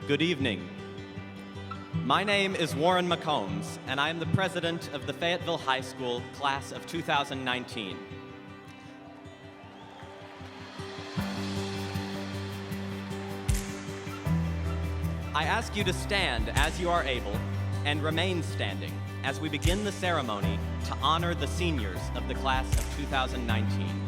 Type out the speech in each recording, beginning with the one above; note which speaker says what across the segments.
Speaker 1: Good evening. My name is Warren McCombs, and I am the president of the Fayetteville High School class of 2019. I ask you to stand as you are able and remain standing as we begin the ceremony to honor the seniors of the class of 2019.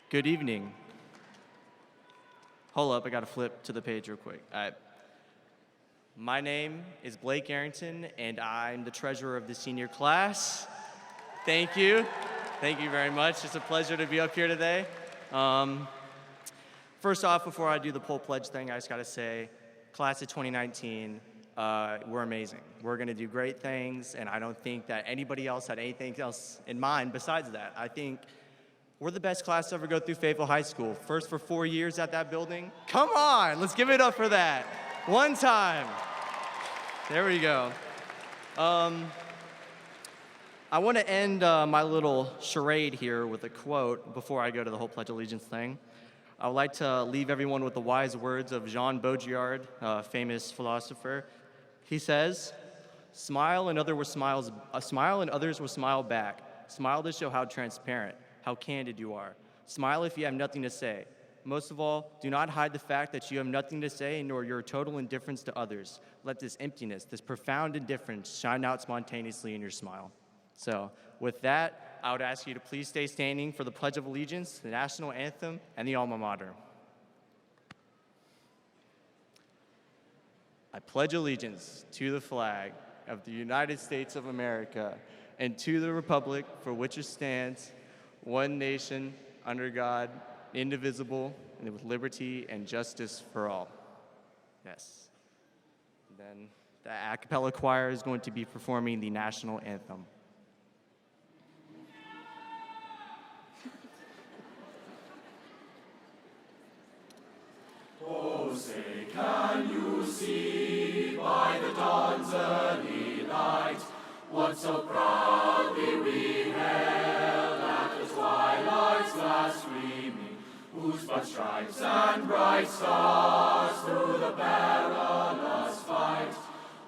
Speaker 2: Good evening. Hold up, I gotta flip to the page real quick. All right. My name is Blake Arrington, and I'm the treasurer of the senior class. Thank you. Thank you very much. It's a pleasure to be up here today. First off, before I do the poll pledge thing, I just gotta say, class of 2019, we're amazing. We're gonna do great things, and I don't think that anybody else had anything else in mind besides that. I think we're the best class to ever go through Fayetteville High School. First for 4 years at that building. Come on, let's give it up for that. One time. There we go. I want to end my little charade here with a quote before I go to the whole Pledge of Allegiance thing. I would like to leave everyone with the wise words of Jean Baudrillard, a famous philosopher. He says, smile and others will smile back. Smile to show how transparent, how candid you are. Smile if you have nothing to say. Most of all, do not hide the fact that you have nothing to say nor your total indifference to others. Let this emptiness, this profound indifference shine out spontaneously in your smile. So with that, I would ask you to please stay standing for the Pledge of Allegiance, the national anthem, and the alma mater. I pledge allegiance to the flag of the United States of America and to the republic for which it stands, one nation, under God, indivisible, and with liberty and justice for all. Yes. And then the a cappella choir is going to be performing the national anthem.
Speaker 3: Oh, say, can you see by the dawn's early light what so proudly we hailed at the twilight's last gleaming, whose but stripes and bright stars through the perilous fight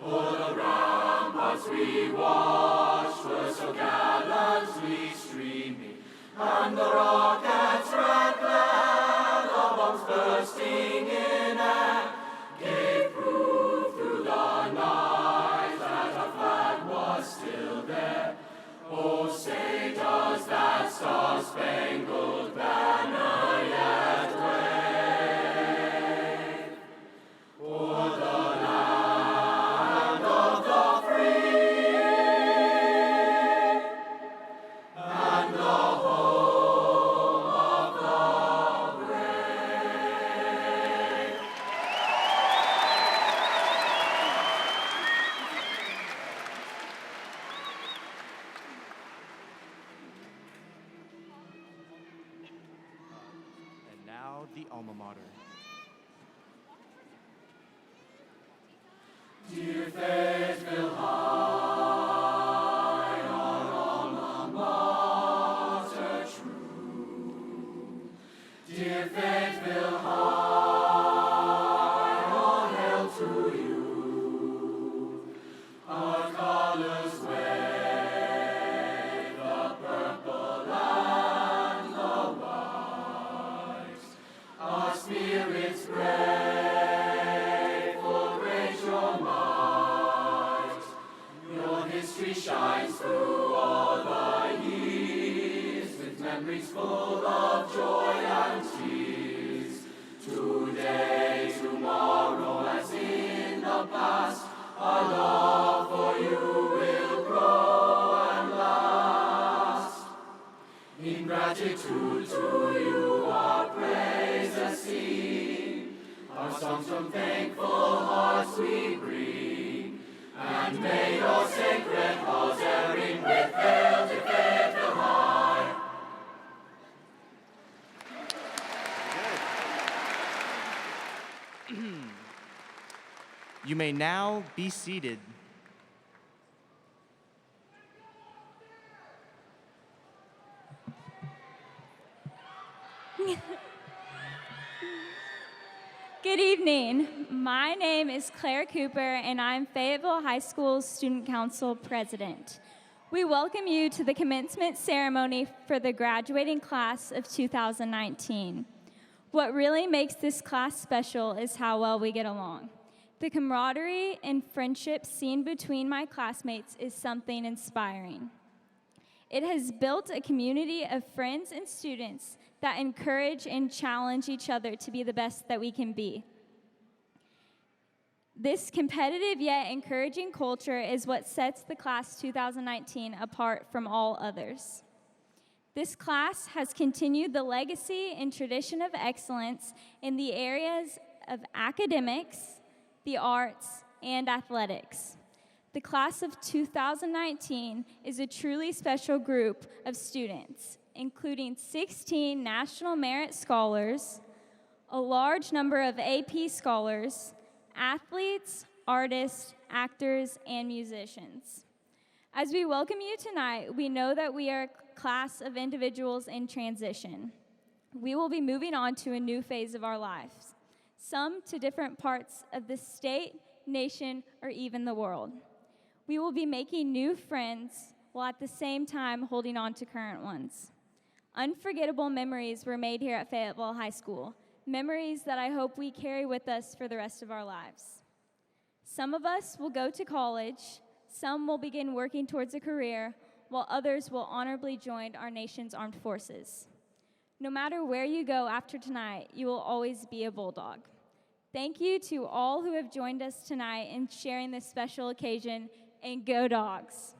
Speaker 3: o'er the ramparts we watched were so gallantly streaming, and the rockets' red glare, the bombs bursting in air, gave proof through the night that our flag was still there. Oh, say, does that star-spangled banner yet wave o'er the land of the free and the home of the brave?
Speaker 2: And now the alma mater.
Speaker 3: Dear Fayetteville High, our alma mater true. Dear Fayetteville High, all hail to you. Our colors wave, the purple and the white. Our spirits brave, for great your might. Your history shines through all the years, with memories full of joy and tears. Today, tomorrow, as in the past, our love for you will grow and last. In gratitude to you, our praises sing, our songs from thankful hearts we bring, and may your sacred halls e'er ring with hail to Fayetteville High.
Speaker 2: You may now be seated.
Speaker 4: Good evening. My name is Claire Cooper, and I'm Fayetteville High School's Student Council President. We welcome you to the commencement ceremony for the graduating class of 2019. What really makes this class special is how well we get along. The camaraderie and friendship seen between my classmates is something inspiring. It has built a community of friends and students that encourage and challenge each other to be the best that we can be. This competitive yet encouraging culture is what sets the class 2019 apart from all others. This class has continued the legacy and tradition of excellence in the areas of academics, the arts, and athletics. The class of 2019 is a truly special group of students, including 16 National Merit Scholars, a large number of AP Scholars, athletes, artists, actors, and musicians. As we welcome you tonight, we know that we are a class of individuals in transition. We will be moving on to a new phase of our lives, some to different parts of the state, nation, or even the world. We will be making new friends while at the same time holding on to current ones. Unforgettable memories were made here at Fayetteville High School, memories that I hope we carry with us for the rest of our lives. Some of us will go to college, some will begin working towards a career, while others will honorably join our nation's armed forces. No matter where you go after tonight, you will always be a Bulldog. Thank you to all who have joined us tonight in sharing this special occasion, and go Dogs!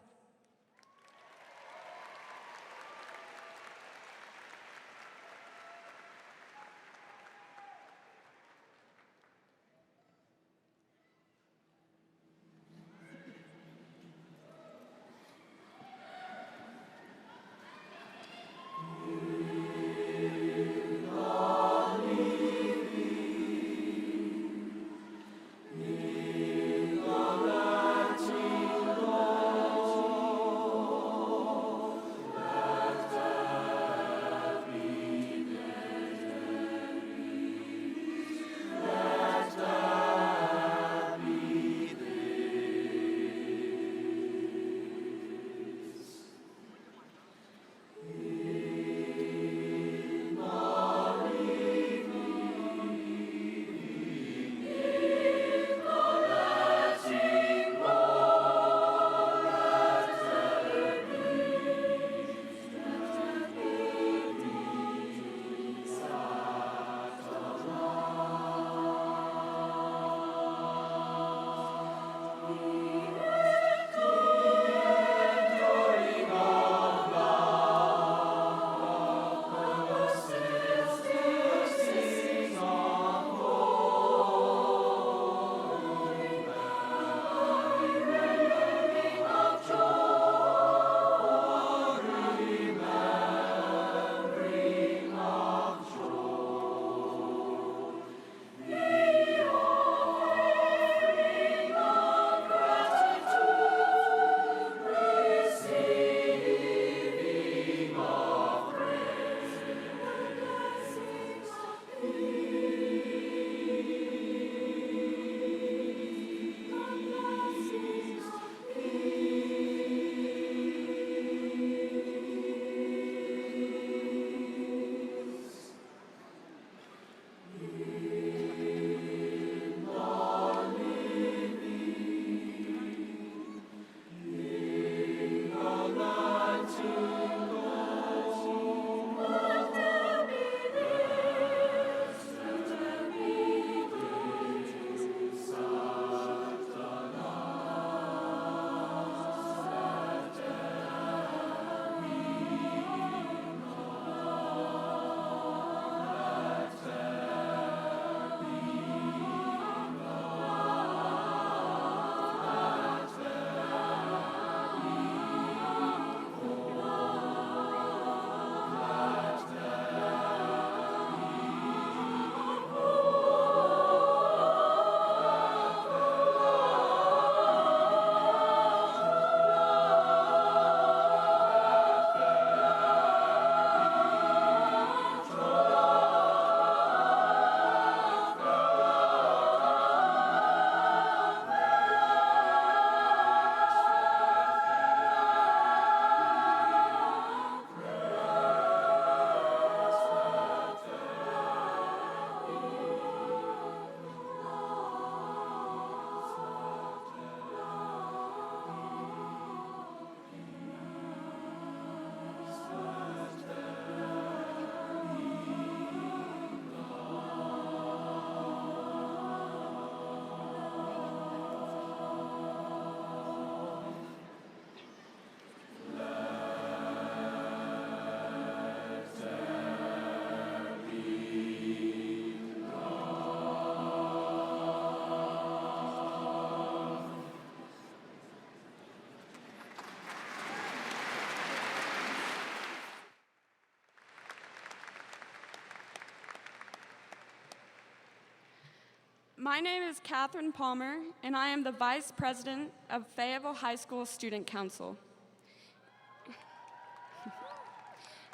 Speaker 5: My name is Catherine Palmer, and I am the Vice President of Fayetteville High School Student Council.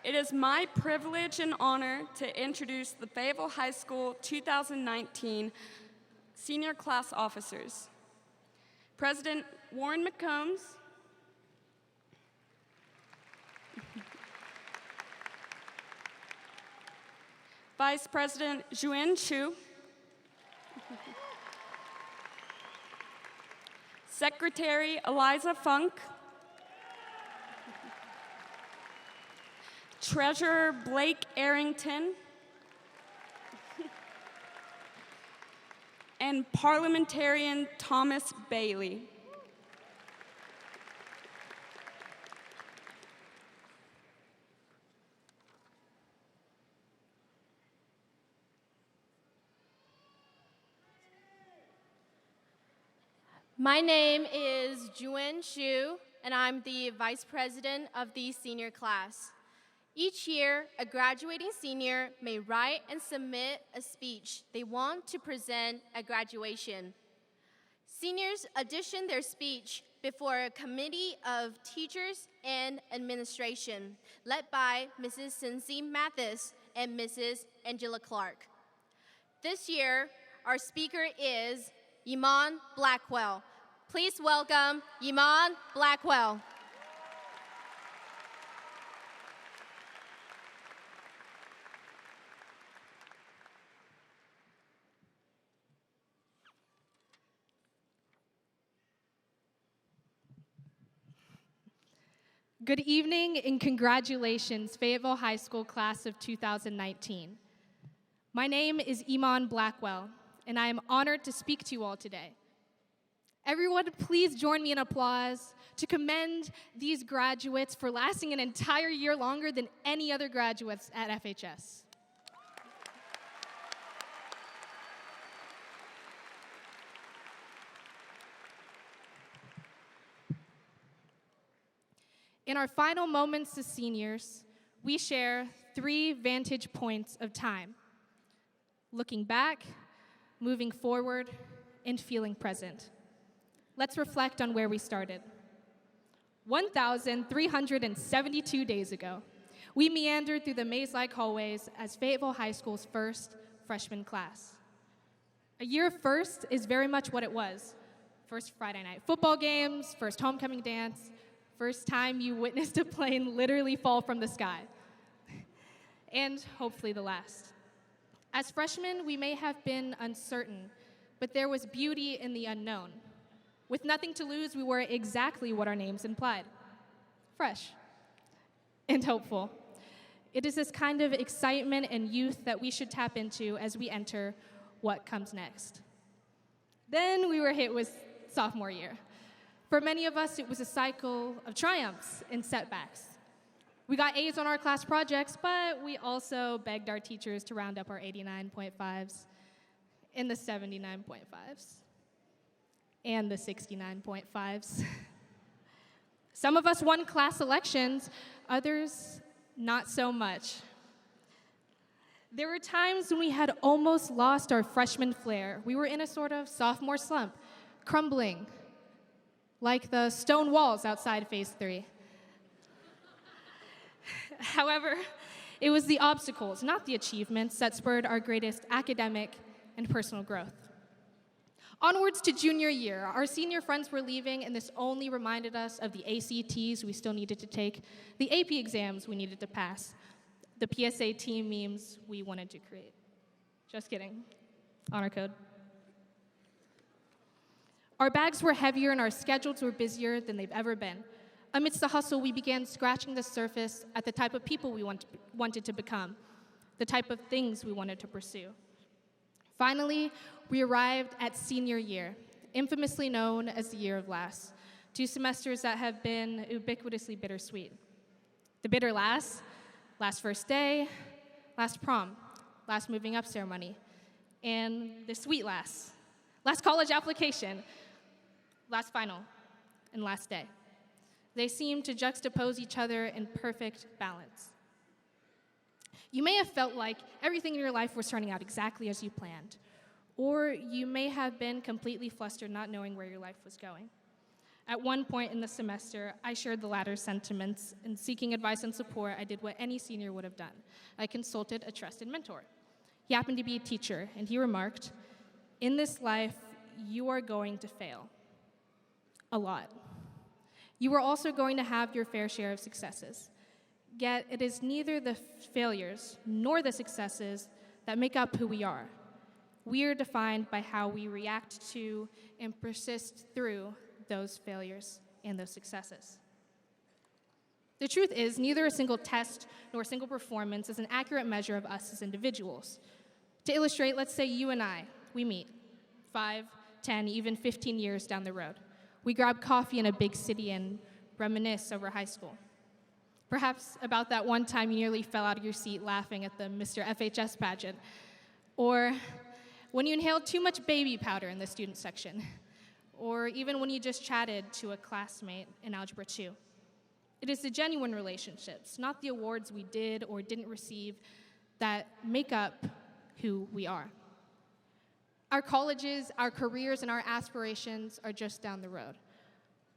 Speaker 5: It is my privilege and honor to introduce the Fayetteville High School 2019 Senior Class Officers. President Warren McCombs, Vice President Juan Chu, Secretary Eliza Funk, Treasurer Blake Arrington, and Parliamentarian Thomas Bailey.
Speaker 6: My name is Juan Xu, and I'm the Vice President of the senior class. Each year, a graduating senior may write and submit a speech they want to present at graduation. Seniors audition their speech before a committee of teachers and administration, led by Mrs. Cincy Mathis and Mrs. Angela Clark. This year, our speaker is Iman Blackwell. Please welcome Iman Blackwell.
Speaker 7: Good evening and congratulations, Fayetteville High School class of 2019. My name is Iman Blackwell, and I am honored to speak to you all today. Everyone, please join me in applause to commend these graduates for lasting an entire year longer than any other graduates at FHS. In our final moments as seniors, we share 3 vantage points of time: looking back, moving forward, and feeling present. Let's reflect on where we started. 1,372 days ago, we meandered through the maze-like hallways as Fayetteville High School's first freshman class. A year of first is very much what it was. First Friday night football games, first homecoming dance, first time you witnessed a plane literally fall from the sky. And hopefully the last. As freshmen, we may have been uncertain, but there was beauty in the unknown. With nothing to lose, we were exactly what our names implied: fresh and hopeful. It is this kind of excitement and youth that we should tap into as we enter what comes next. Then we were hit with sophomore year. For many of us, it was a cycle of triumphs and setbacks. We got A's on our class projects, but we also begged our teachers to round up our 89.5s and the 79.5s and the 69.5s. Some of us won class elections, others not so much. There were times when we had almost lost our freshman flair. We were in a sort of sophomore slump, crumbling like the stone walls outside Phase 3. However, it was the obstacles, not the achievements, that spurred our greatest academic and personal growth. Onwards to junior year, our senior friends were leaving, and this only reminded us of the ACTs we still needed to take, the AP exams we needed to pass, the PSA team memes we wanted to create. Just kidding. Honor code. Our bags were heavier and our schedules were busier than they've ever been. Amidst the hustle, we began scratching the surface at the type of people we wanted to become, the type of things we wanted to pursue. Finally, we arrived at senior year, infamously known as the year of last, 2 semesters that have been ubiquitously bittersweet. The bitter last first day, last prom, last moving up ceremony, and the sweet last college application, last final, and last day. They seem to juxtapose each other in perfect balance. You may have felt like everything in your life was turning out exactly as you planned, Or you may have been completely flustered, not knowing where your life was going. At one point in the semester, I shared the latter sentiments, and seeking advice and support, I did what any senior would have done. I consulted a trusted mentor. He happened to be a teacher, and he remarked, "In this life, you are going to fail. A lot. You are also going to have your fair share of successes. Yet it is neither the failures nor the successes that make up who we are. We are defined by how we react to and persist through those failures and those successes." The truth is, neither a single test nor a single performance is an accurate measure of us as individuals. To illustrate, let's say you and I, we meet 5, 10, even 15 years down the road. We grab coffee in a big city and reminisce over high school. Perhaps about that one time you nearly fell out of your seat laughing at the Mr. FHS pageant. Or when you inhaled too much baby powder in the student section. Or even when you just chatted to a classmate in Algebra 2. It is the genuine relationships, not the awards we did or didn't receive, that make up who we are. Our colleges, our careers, and our aspirations are just down the road.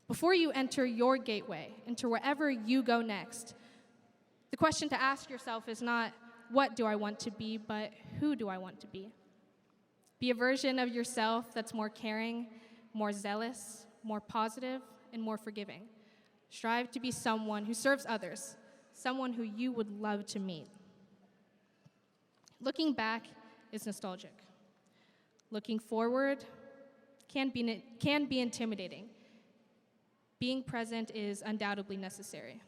Speaker 7: Before you enter your gateway into wherever you go next, the question to ask yourself is not, what do I want to be, but who do I want to be? Be a version of yourself that's more caring, more zealous, more positive, and more forgiving. Strive to be someone who serves others, someone who you would love to meet. Looking back is nostalgic. Looking forward can be intimidating. Being present is undoubtedly necessary.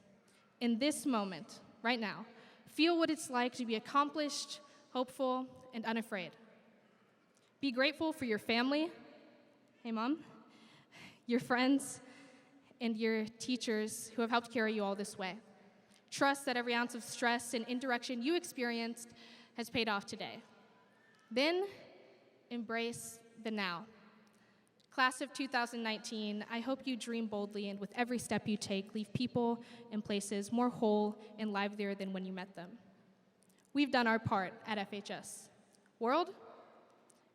Speaker 7: In this moment, right now, feel what it's like to be accomplished, hopeful, and unafraid. Be grateful for your family, hey mom, your friends, and your teachers who have helped carry you all this way. Trust that every ounce of stress and indirection you experienced has paid off today. Then, embrace the now. Class of 2019, I hope you dream boldly and with every step you take, leave people and places more whole and livelier than when you met them. We've done our part at FHS. World,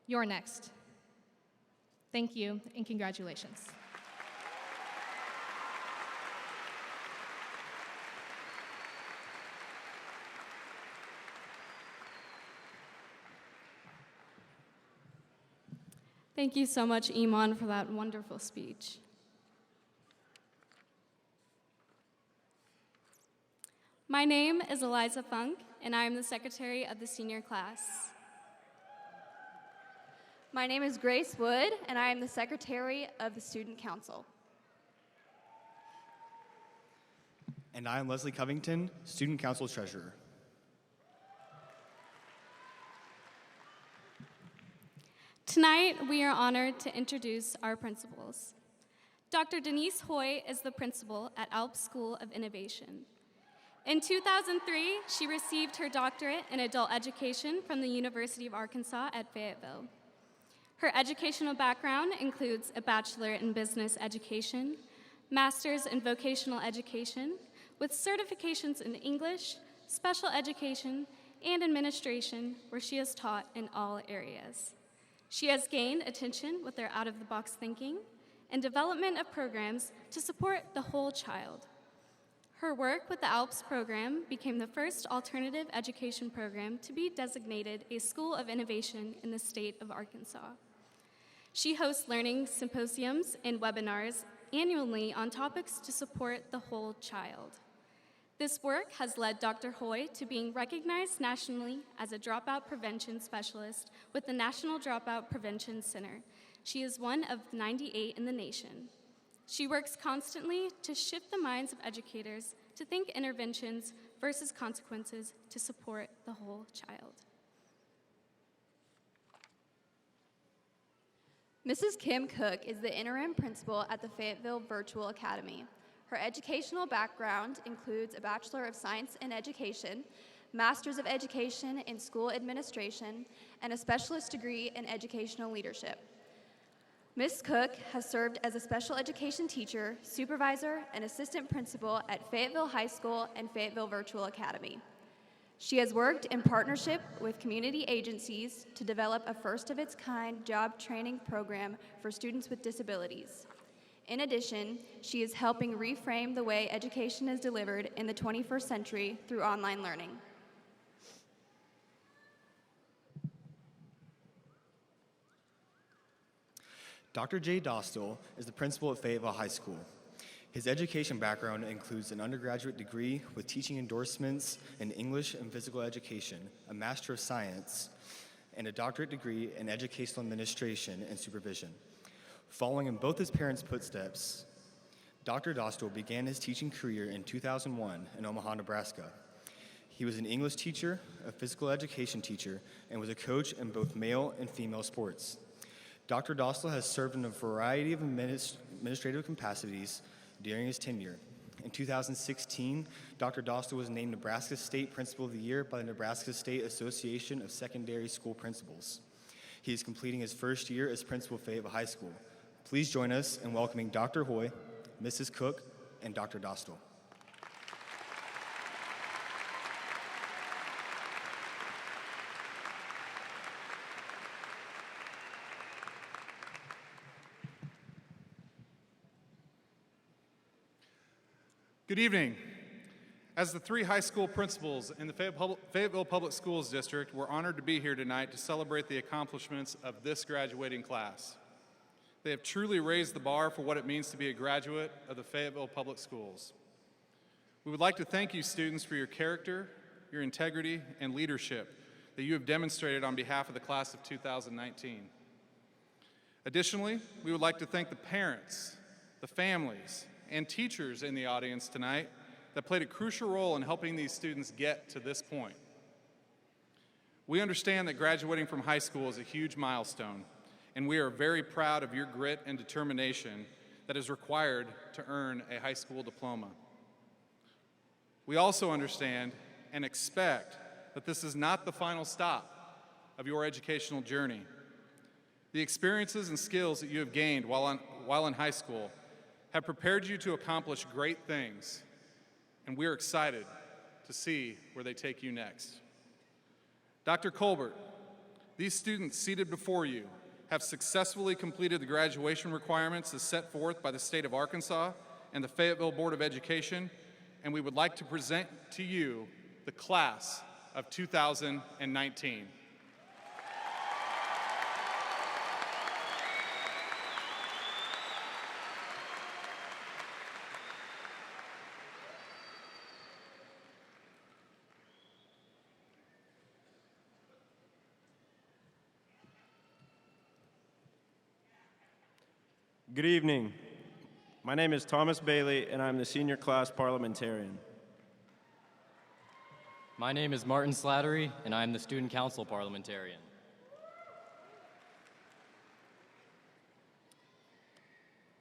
Speaker 7: you're next. Thank you and congratulations.
Speaker 5: Thank you so much, Iman, for that wonderful speech. My name is Eliza Funk, and I am the secretary of the senior class.
Speaker 8: My name is Grace Wood, and I am the secretary of the student council.
Speaker 2: And I am Leslie Covington, student council treasurer.
Speaker 5: Tonight, we are honored to introduce our principals. Dr. Denise Hoy is the principal at Alps School of Innovation. In 2003, she received her doctorate in adult education from the University of Arkansas at Fayetteville. Her educational background includes a bachelor in business education, master's in vocational education, with certifications in English, special education, and administration, where she has taught in all areas. She has gained attention with their out-of-the-box thinking and development of programs to support the whole child. Her work with the ALPS program became the first alternative education program to be designated a school of innovation in the state of Arkansas. She hosts learning symposiums and webinars annually on topics to support the whole child. This work has led Dr. Hoy to being recognized nationally as a dropout prevention specialist with the National Dropout Prevention Center. She is one of 98 in the nation. She works constantly to shift the minds of educators to think interventions versus consequences to support the whole child.
Speaker 8: Mrs. Kim Cook is the interim principal at the Fayetteville Virtual Academy. Her educational background includes a Bachelor of Science in Education, Master's of Education in School Administration, and a specialist degree in Educational Leadership. Ms. Cook has served as a special education teacher, supervisor, and assistant principal at Fayetteville High School and Fayetteville Virtual Academy. She has worked in partnership with community agencies to develop a first-of-its-kind job training program for students with disabilities. In addition, she is helping reframe the way education is delivered in the 21st century through online learning.
Speaker 9: Dr. Jay Dostal is the principal at Fayetteville High School. His education background includes an undergraduate degree with teaching endorsements in English and physical education, a Master of Science, and a doctorate degree in educational administration and supervision. Following in both his parents' footsteps, Dr. Dostal began his teaching career in 2001 in Omaha, Nebraska. He was an English teacher, a physical education teacher, and was a coach in both male and female sports. Dr. Dostal has served in a variety of administrative capacities during his tenure. In 2016, Dr. Dostal was named Nebraska State Principal of the Year by the Nebraska State Association of Secondary School Principals. He is completing his first year as principal of Fayetteville High School. Please join us in welcoming Dr. Hoy, Mrs. Cook, and Dr. Dostal.
Speaker 10: Good evening. As the three high school principals in the Fayetteville Public Schools District, we're honored to be here tonight to celebrate the accomplishments of this graduating class. They have truly raised the bar for what it means to be a graduate of the Fayetteville Public Schools. We would like to thank you, students, for your character, your integrity, and leadership that you have demonstrated on behalf of the class of 2019. Additionally, we would like to thank the parents, the families, and teachers in the audience tonight that played a crucial role in helping these students get to this point. We understand that graduating from high school is a huge milestone, and we are very proud of your grit and determination that is required to earn a high school diploma. We also understand and expect that this is not the final stop of your educational journey. The experiences and skills that you have gained while in high school have prepared you to accomplish great things, and we're excited to see where they take you next. Dr. Colbert, these students seated before you have successfully completed the graduation requirements as set forth by the state of Arkansas and the Fayetteville Board of Education, and we would like to present to you the class of 2019.
Speaker 11: Good evening. My name is Thomas Bailey, and I'm the senior class parliamentarian.
Speaker 12: My name is Martin Slattery, and I'm the student council parliamentarian.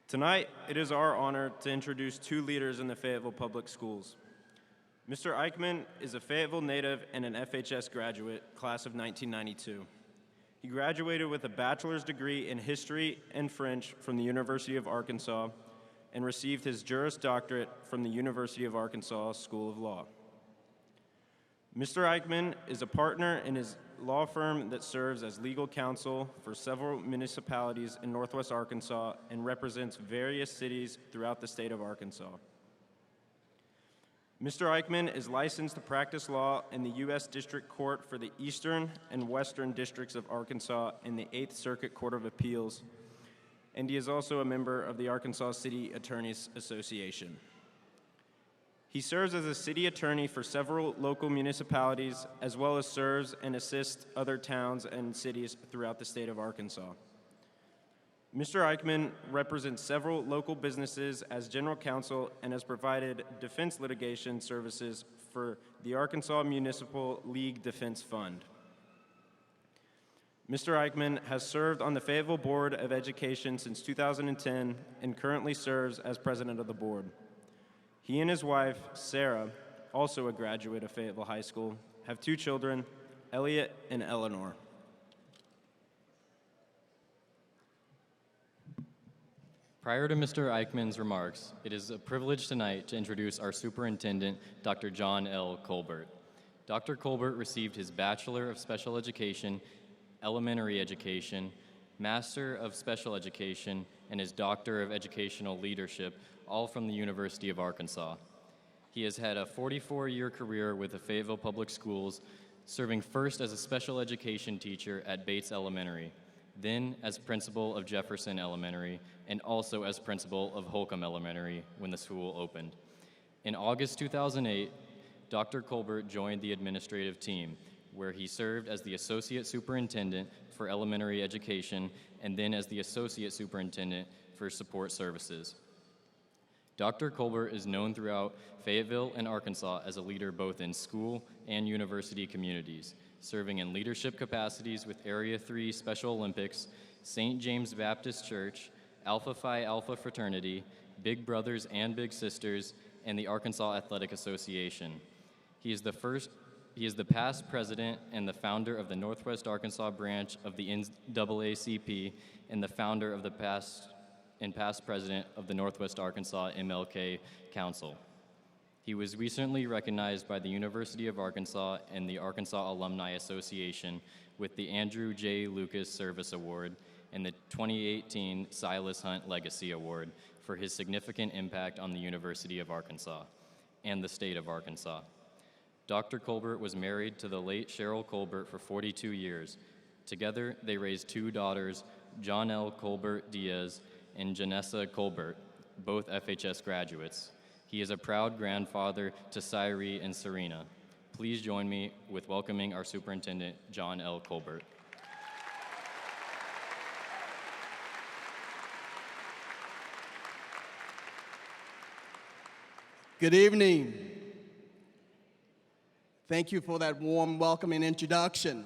Speaker 11: Tonight, it is our honor to introduce two leaders in the Fayetteville Public Schools. Mr. Eichmann is a Fayetteville native and an FHS graduate, class of 1992. He graduated with a bachelor's degree in history and French from the University of Arkansas and received his Juris Doctorate from the University of Arkansas School of Law. Mr. Eichmann is a partner in his law firm that serves as legal counsel for several municipalities in Northwest Arkansas and represents various cities throughout the state of Arkansas. Mr. Eichmann is licensed to practice law in the U.S. District Court for the Eastern and Western Districts of Arkansas in the 8th Circuit Court of Appeals, and he is also a member of the Arkansas City Attorneys Association. He serves as a city attorney for several local municipalities, as well as serves and assists other towns and cities throughout the state of Arkansas. Mr. Eichmann represents several local businesses as general counsel and has provided defense litigation services for the Arkansas Municipal League Defense Fund. Mr. Eichmann has served on the Fayetteville Board of Education since 2010 and currently serves as president of the board. He and his wife, Sarah, also a graduate of Fayetteville High School, have two children, Elliot and Eleanor.
Speaker 12: Prior to Mr. Eichmann's remarks, it is a privilege tonight to introduce our superintendent, Dr. John L. Colbert. Dr. Colbert received his Bachelor of Special Education, Elementary Education, Master of Special Education, and his Doctor of Educational Leadership, all from the University of Arkansas. He has had a 44-year career with the Fayetteville Public Schools, serving first as a special education teacher at Bates Elementary, then as principal of Jefferson Elementary, and also as principal of Holcomb Elementary when the school opened. In August 2008, Dr. Colbert joined the administrative team, where he served as the Associate Superintendent for Elementary Education and then as the Associate Superintendent for Support Services. Dr. Colbert is known throughout Fayetteville and Arkansas as a leader both in school and university communities, serving in leadership capacities with Area 3 Special Olympics, St. James Baptist Church, Alpha Phi Alpha Fraternity, Big Brothers and Big Sisters, and the Arkansas Athletic Association. He is the past president and the founder of the Northwest Arkansas branch of the NAACP and the founder of the past president of the Northwest Arkansas MLK Council. He was recently recognized by the University of Arkansas and the Arkansas Alumni Association with the Andrew J. Lucas Service Award and the 2018 Silas Hunt Legacy Award for his significant impact on the University of Arkansas and the state of Arkansas. Dr. Colbert was married to the late Cheryl Colbert for 42 years. Together, they raised two daughters, John L. Colbert Diaz and Janessa Colbert, both FHS graduates. He is a proud grandfather to Cyree and Serena. Please join me with welcoming our Superintendent, John L. Colbert.
Speaker 13: Good evening. Thank you for that warm welcome and introduction.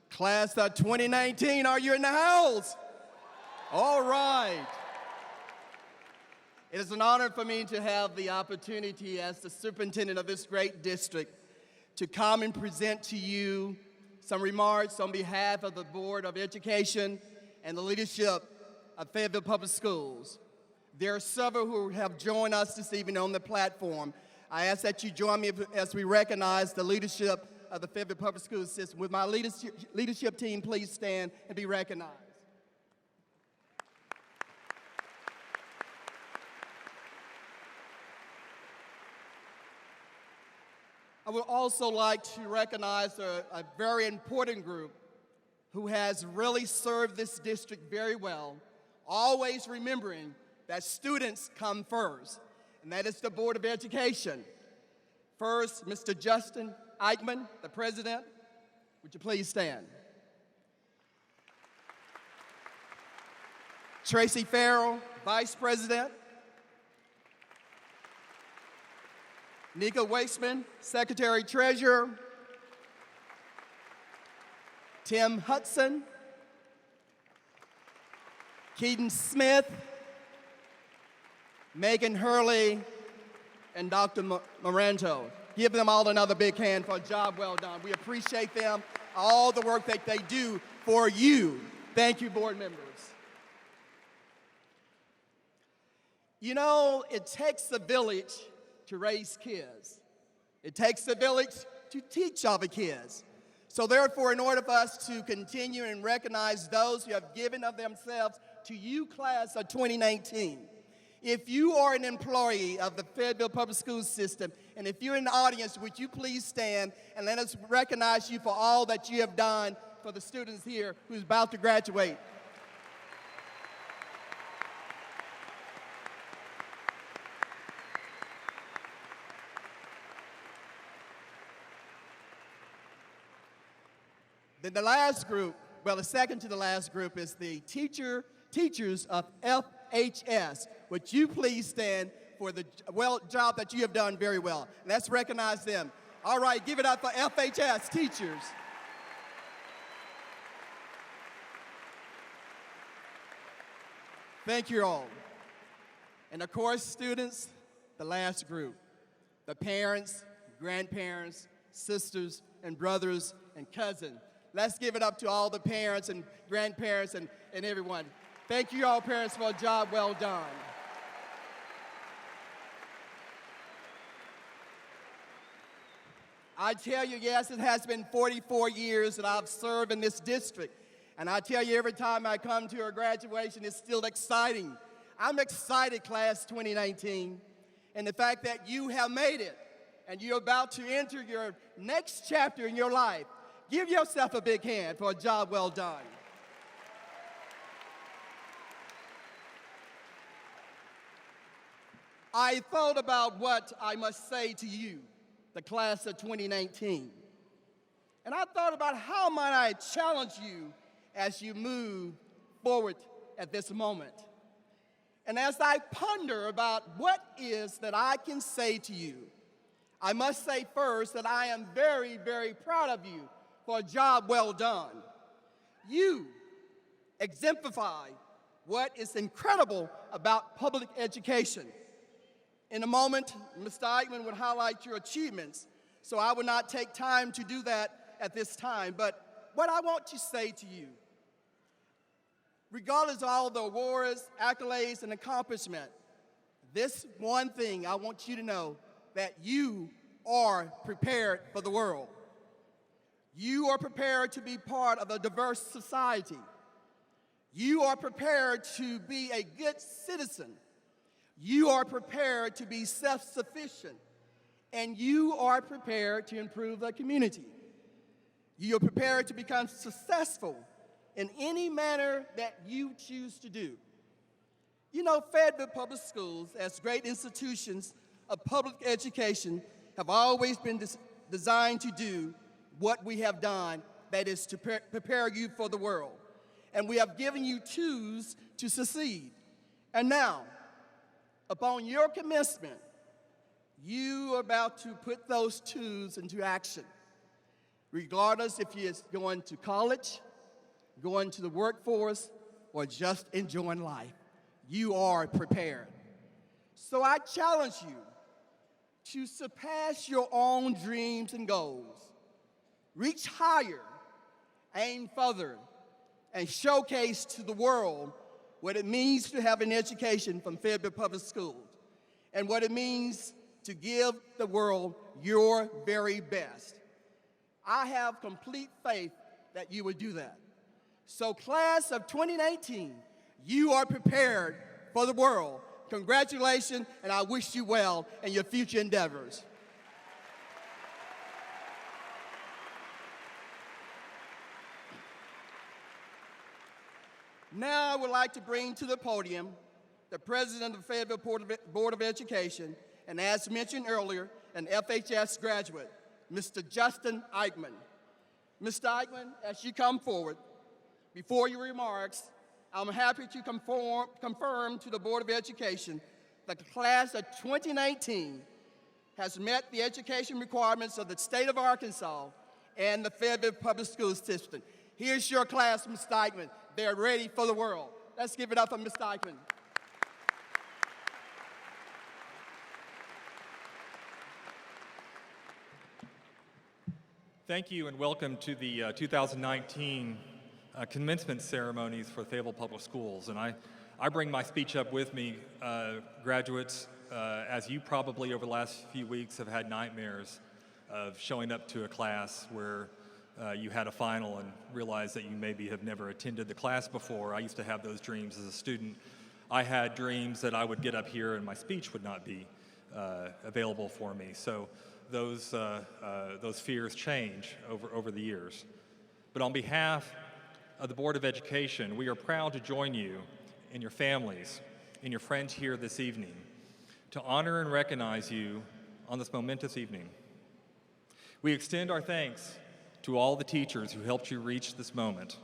Speaker 13: Class of 2019, are you in the house? All right. It is an honor for me to have the opportunity as the superintendent of this great district to come and present to you some remarks on behalf of the Board of Education and the leadership of Fayetteville Public Schools. There are several who have joined us this evening on the platform. I ask that you join me as we recognize the leadership of the Fayetteville Public School System. With my leadership team, please stand and be recognized. I would also like to recognize a very important group who has really served this district very well, always remembering that students come first, and that is the Board of Education. First, Mr. Justin Eichmann, the president. Would you please stand? Tracy Farrell, vice president. Nika Wakeman, secretary treasurer. Tim Hudson. Keaton Smith. Megan Hurley, and Dr. Moranto. Give them all another big hand for a job well done. We appreciate them, all the work that they do for you. Thank you, board members. You know, it takes a village to raise kids. It takes a village to teach other kids. So therefore, in order for us to continue and recognize those who have given of themselves to you, class of 2019, if you are an employee of the Fayetteville Public School System, and if you're in the audience, would you please stand and let us recognize you for all that you have done for the students here who's about to graduate. Then the last group, well, the second to the last group is the teachers of FHS. Would you please stand for the job that you have done very well? Let's recognize them. All right, give it up for FHS teachers. Thank you all. And of course, students, the last group, the parents, grandparents, sisters, and brothers, and cousins. Let's give it up to all the parents and grandparents and everyone. Thank you all, parents, for a job well done. I tell you, yes, it has been 44 years that I've served in this district. And I tell you, every time I come to a graduation, it's still exciting. I'm excited, class 2019, and the fact that you have made it and you're about to enter your next chapter in your life. Give yourself a big hand for a job well done. I thought about what I must say to you, the class of 2019. And I thought about how might I challenge you as you move forward at this moment. And as I ponder about what is that I can say to you, I must say first that I am very, very proud of you for a job well done. You exemplify what is incredible about public education. In a moment, Mr. Eichmann would highlight your achievements, so I will not take time to do that at this time. But what I want to say to you, regardless of all the awards, accolades, and accomplishment, this one thing I want you to know, that you are prepared for the world. You are prepared to be part of a diverse society. You are prepared to be a good citizen. You are prepared to be self-sufficient. And you are prepared to improve the community. You are prepared to become successful in any manner that you choose to do. You know, Fayetteville Public Schools, as great institutions of public education, have always been designed to do what we have done, that is to prepare you for the world. And we have given you tools to succeed. And now, upon your commencement, you are about to put those tools into action. Regardless if you're going to college, going to the workforce, or just enjoying life, you are prepared. So I challenge you to surpass your own dreams and goals. Reach higher, aim further, and showcase to the world what it means to have an education from Fayetteville Public Schools and what it means to give the world your very best. I have complete faith that you will do that. So class of 2019, you are prepared for the world. Congratulations, and I wish you well in your future endeavors. Now I would like to bring to the podium the President of the Fayetteville Board of Education, and as mentioned earlier, an FHS graduate, Mr. Justin Eichmann. Mr. Eichmann, as you come forward, before your remarks, I'm happy to confirm to the Board of Education that the class of 2019 has met the education requirements of the state of Arkansas and the Fayetteville Public Schools System. Here's your class, Mr. Eichmann. They're ready for the world. Let's give it up for Mr. Eichmann.
Speaker 14: Thank you and welcome to the 2019 commencement ceremonies for Fayetteville Public Schools. And I bring my speech up with me, graduates, as you probably over the last few weeks have had nightmares of showing up to a class where you had a final and realized that you maybe have never attended the class before. I used to have those dreams as a student. I had dreams that I would get up here and my speech would not be available for me. So those fears change over the years. But on behalf of the Board of Education, we are proud to join you and your families and your friends here this evening to honor and recognize you on this momentous evening. We extend our thanks to all the teachers who helped you reach this moment,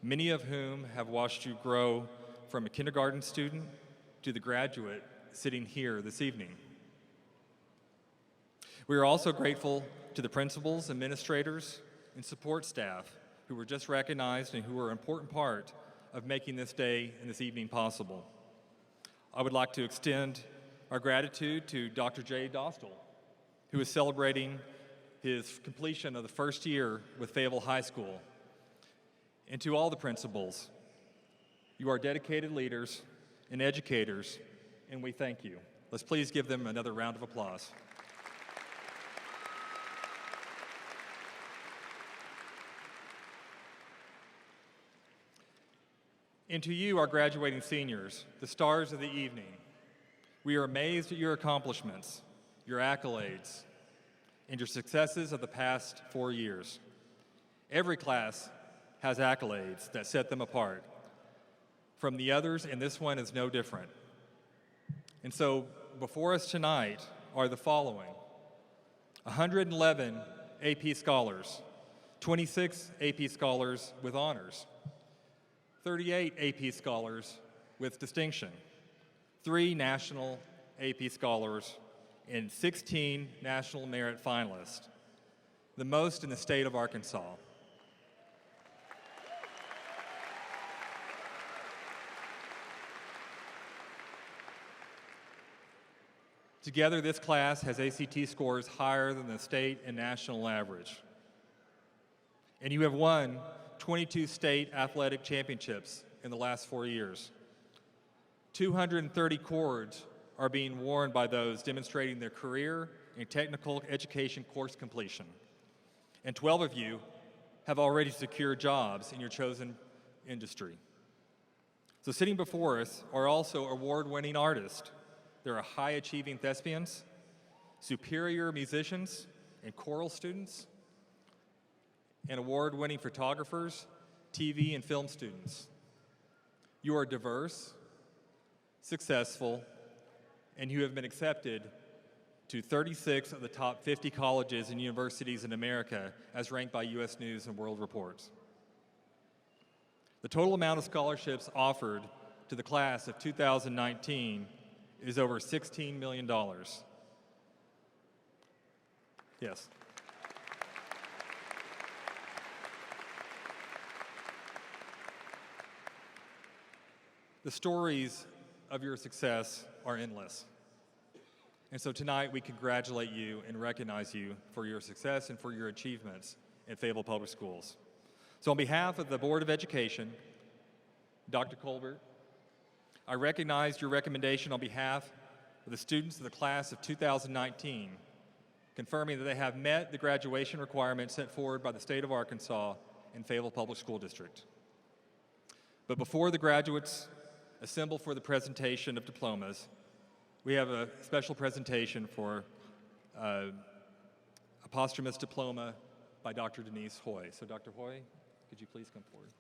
Speaker 14: many of whom have watched you grow from a kindergarten student to the graduate sitting here this evening. We are also grateful to the principals, administrators, and support staff who were just recognized and who were an important part of making this day and this evening possible. I would like to extend our gratitude to Dr. J. Dostal, who is celebrating his completion of the first year with Fayetteville High School. And to all the principals, you are dedicated leaders and educators, and we thank you. Let's please give them another round of applause. And to you, our graduating seniors, the stars of the evening, we are amazed at your accomplishments, your accolades, and your successes of the past 4 years. Every class has accolades that set them apart from the others, and this one is no different. And so before us tonight are the following: 111 AP Scholars, 26 AP Scholars with honors, 38 AP Scholars with distinction, 3 National AP Scholars, and 16 National Merit Finalists, the most in the state of Arkansas. Together, this class has ACT scores higher than the state and national average. And you have won 22 state athletic championships in the last 4 years. 230 cords are being worn by those demonstrating their career and technical education course completion. And 12 of you have already secured jobs in your chosen industry. So sitting before us are also award-winning artists. There are high-achieving thespians, superior musicians and choral students, and award-winning photographers, TV and film students. You are diverse, successful, and you have been accepted to 36 of the top 50 colleges and universities in America as ranked by U.S. News and World Reports. The total amount of scholarships offered to the class of 2019 is over $16 million. Yes. The stories of your success are endless. And so tonight we congratulate you and recognize you for your success and for your achievements in Fayetteville Public Schools. So on behalf of the Board of Education, Dr. Colbert, I recognize your recommendation on behalf of the students of the class of 2019, confirming that they have met the graduation requirements set forward by the state of Arkansas and Fayetteville Public School District. But before the graduates assemble for the presentation of diplomas, we have a special presentation for a posthumous diploma by Dr. Denise Hoy. So Dr. Hoy, could you please come forward?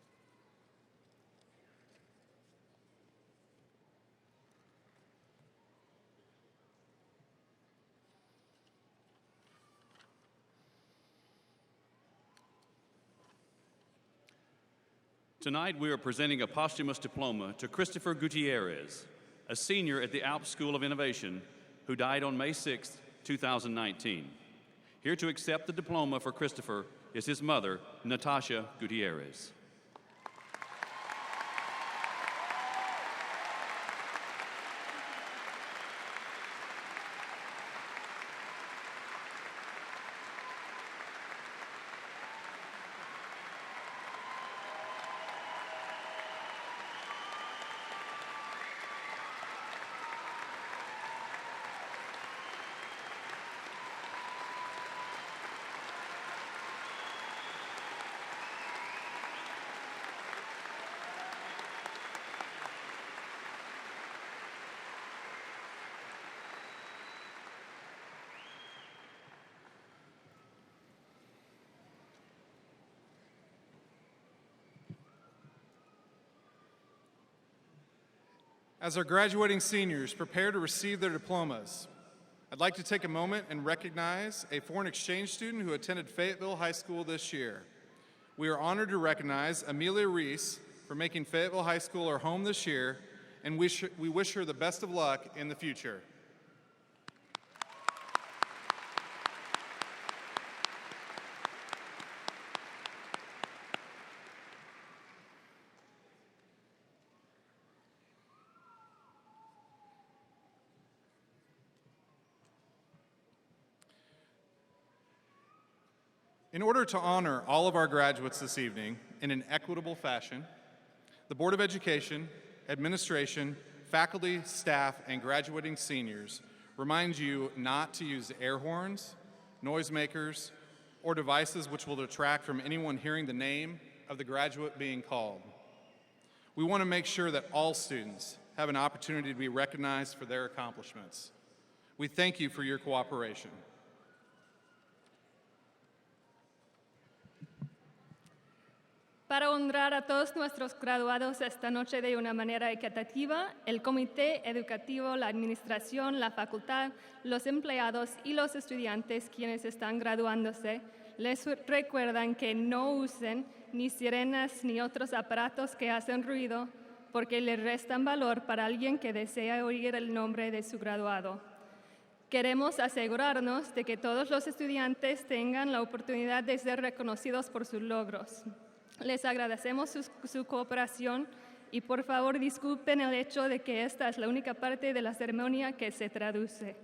Speaker 15: Tonight, we are presenting a posthumous diploma to Christopher Gutierrez, a senior at the Alps School of Innovation who died on May 6, 2019. Here to accept the diploma for Christopher is his mother, Natasha Gutierrez.
Speaker 10: As our graduating seniors prepare to receive their diplomas, I'd like to take a moment and recognize a foreign exchange student who attended Fayetteville High School this year. We are honored to recognize Amelia Reese for making Fayetteville High School her home this year, and we wish her the best of luck in the future. In order to honor all of our graduates this evening in an equitable fashion, the Board of Education, administration, faculty, staff, and graduating seniors remind you not to use air horns, noisemakers, or devices which will detract from anyone hearing the name of the graduate being called. We want to make sure that all students have an opportunity to be recognized for their accomplishments. We thank you for your cooperation.
Speaker 5: Para honrar a todos nuestros graduados esta noche de una manera equitativa, el comité educativo, la administración, la facultad, los empleados y los estudiantes quienes están graduándose les recuerdan que no usen ni sirenas ni otros aparatos que hacen ruido porque le restan valor para alguien que desea oír el nombre de su graduado. Queremos asegurarnos de que todos los estudiantes tengan la oportunidad de ser reconocidos por sus logros. Les agradecemos su cooperación y por favor disculpen el hecho de que esta es la única parte de la ceremonia que se traduce.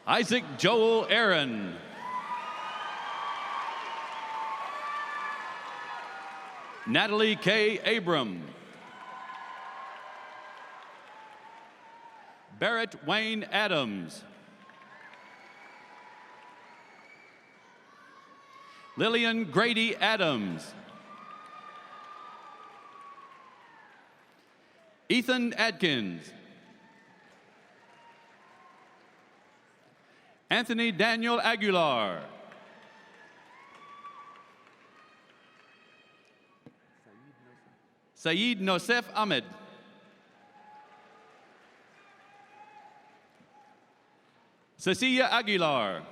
Speaker 15: Isaac Joel Aaron. Natalie K. Abram. Barrett Wayne Adams. Lillian Grady Adams. Ethan Adkins. Anthony Daniel Aguilar. Saeed Nosef Ahmed. Cecilia Aguilar.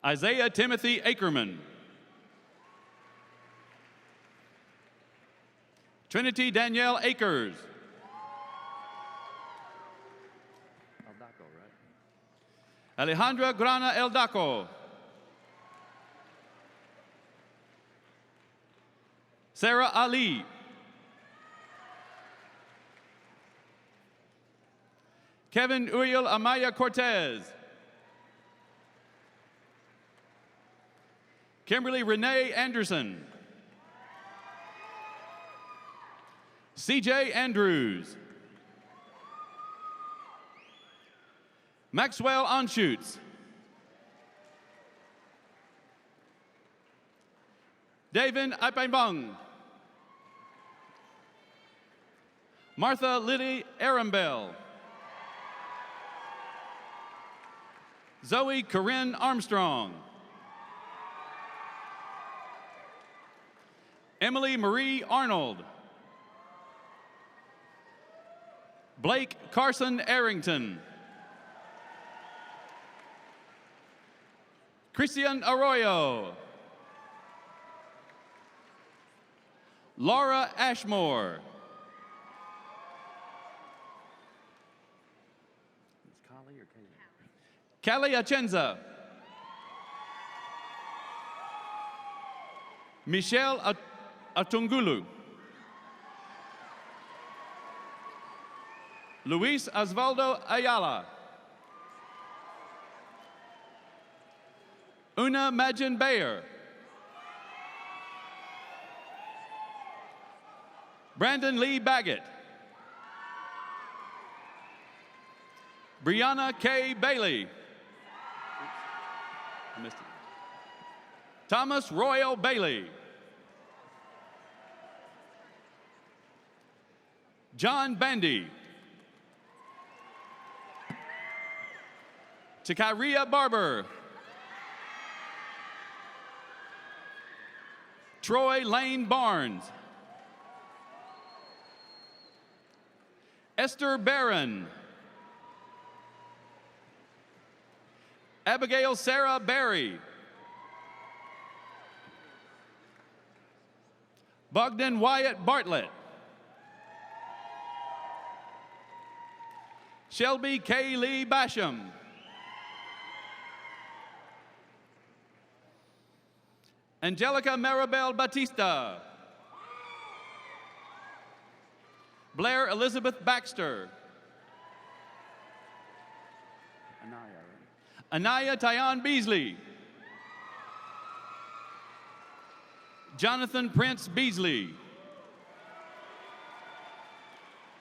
Speaker 15: Isaiah Timothy Ackerman. Trinity Danielle Akers. Alejandra Grana Eldaco. Sarah Ali. Kevin Uriel Amaya Cortez. Kimberly Renee Anderson. CJ Andrews. Maxwell Anschutz. David Aipembang. Martha Lily Arambell. Zoe Corinne Armstrong. Emily Marie Arnold. Blake Carson Arrington. Christian Arroyo. Laura Ashmore. Callie Achenza. Michelle Atungulu. Luis Osvaldo Ayala. Una Magin Bayer. Brandon Lee Baggett. Brianna K. Bailey. I missed it. Thomas Royal Bailey. John Bandy. Takaria Barber. Troy Lane Barnes. Esther Barron. Abigail Sarah Berry. Bogdan Wyatt Bartlett. Shelby K. Lee Basham. Angelica Maribel Batista. Blair Elizabeth Baxter. Anaya Tyon Beasley. Jonathan Prince Beasley.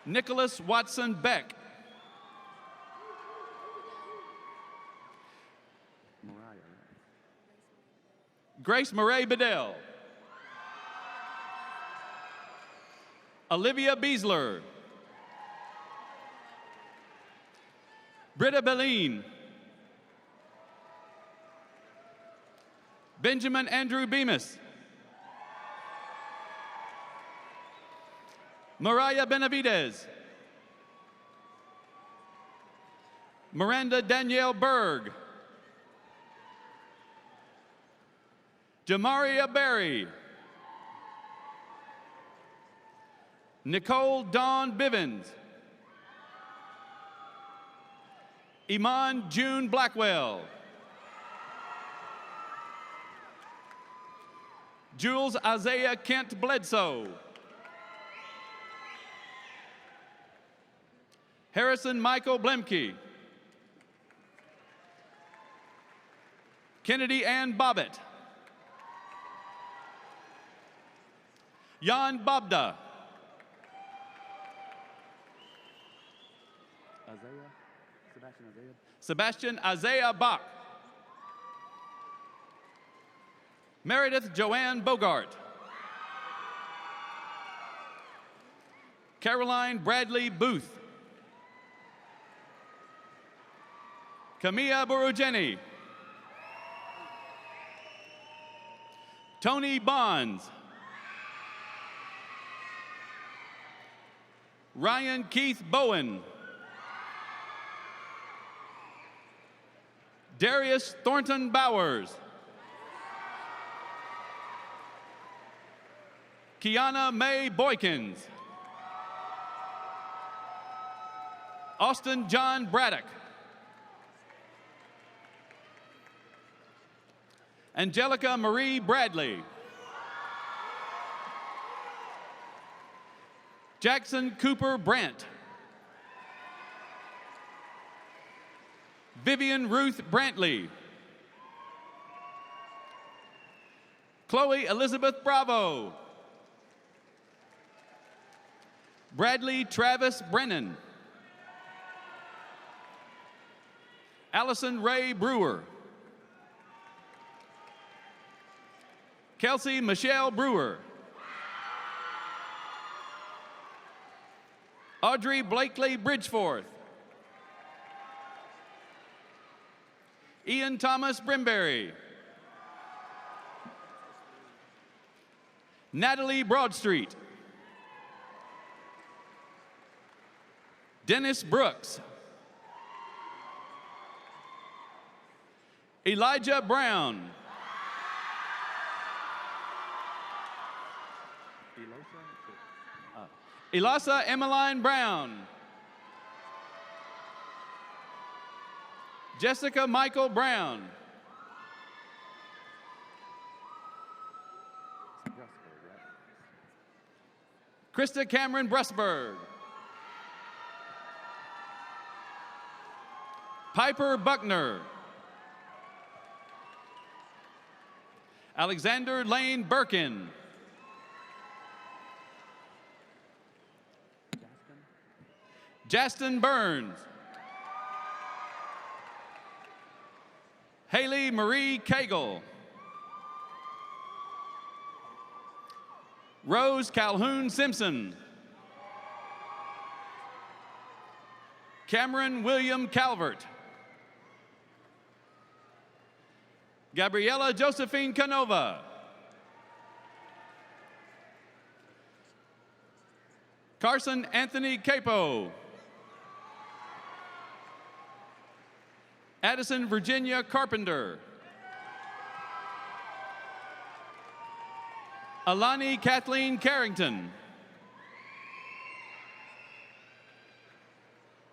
Speaker 15: Nicholas Watson Beck. Grace Murray Bedell. Olivia Beasler. Britta Belline. Benjamin Andrew Bemis. Mariah Benavidez. Miranda Danielle Berg. Jamaria Berry. Nicole Dawn Bivens. Iman June Blackwell. Jules Isaiah Kent Bledsoe. Harrison Michael Blemke. Kennedy Ann Bobbitt. Jan Bobda. Sebastian Isaiah Bach. Meredith Joanne Bogart. Caroline Bradley Booth. Camilla Burugeni. Tony Bonds. Ryan Keith Bowen. Darius Thornton Bowers. Kiana Mae Boykins. Austin John Braddock. Angelica Marie Bradley. Jackson Cooper Brandt. Vivian Ruth Brantley. Chloe Elizabeth Bravo. Bradley Travis Brennan. Allison Ray Brewer. Kelsey Michelle Brewer. Audrey Blakely Bridgeforth. Ian Thomas Brimberry. Natalie Broadstreet. Dennis Brooks. Elijah Brown. Elasa Emmeline Brown. Jessica Michael Brown. Krista Cameron Brusberg. Piper Buckner. Alexander Lane Birkin. Justin Burns. Haley Marie Cagle. Rose Calhoun Simpson. Cameron William Calvert. Gabriela Josephine Canova. Carson Anthony Capo. Addison Virginia Carpenter. Alani Kathleen Carrington.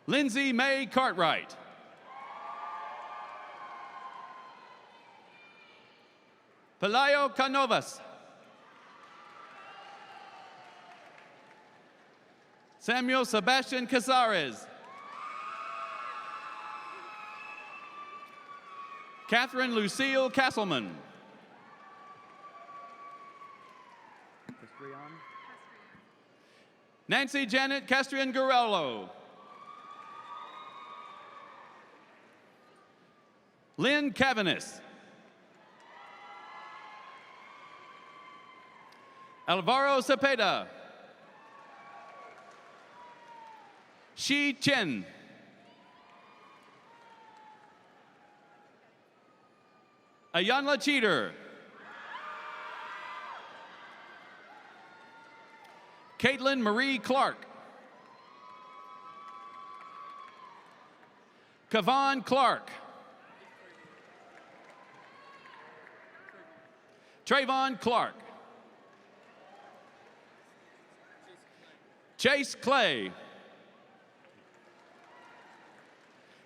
Speaker 15: Lindsay May Cartwright. Pelayo Canovas. Samuel Sebastian Casares. Catherine Lucille Castleman. Nancy Janet Castrian Garello. Lynn Cavanis. Alvaro Cepeda. Shi Chen. Ayanla Cheater. Caitlin Marie Clark. Kavan Clark. Trayvon Clark. Chase Clay.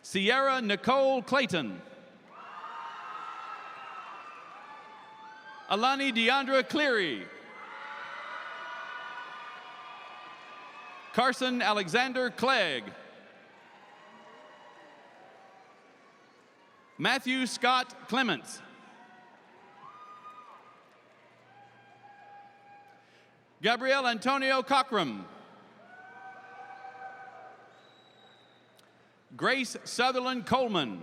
Speaker 15: Sierra Nicole Clayton. Alani Deandra Cleary. Carson Alexander Clegg. Matthew Scott Clements. Gabriel Antonio Cockram. Grace Sutherland Coleman.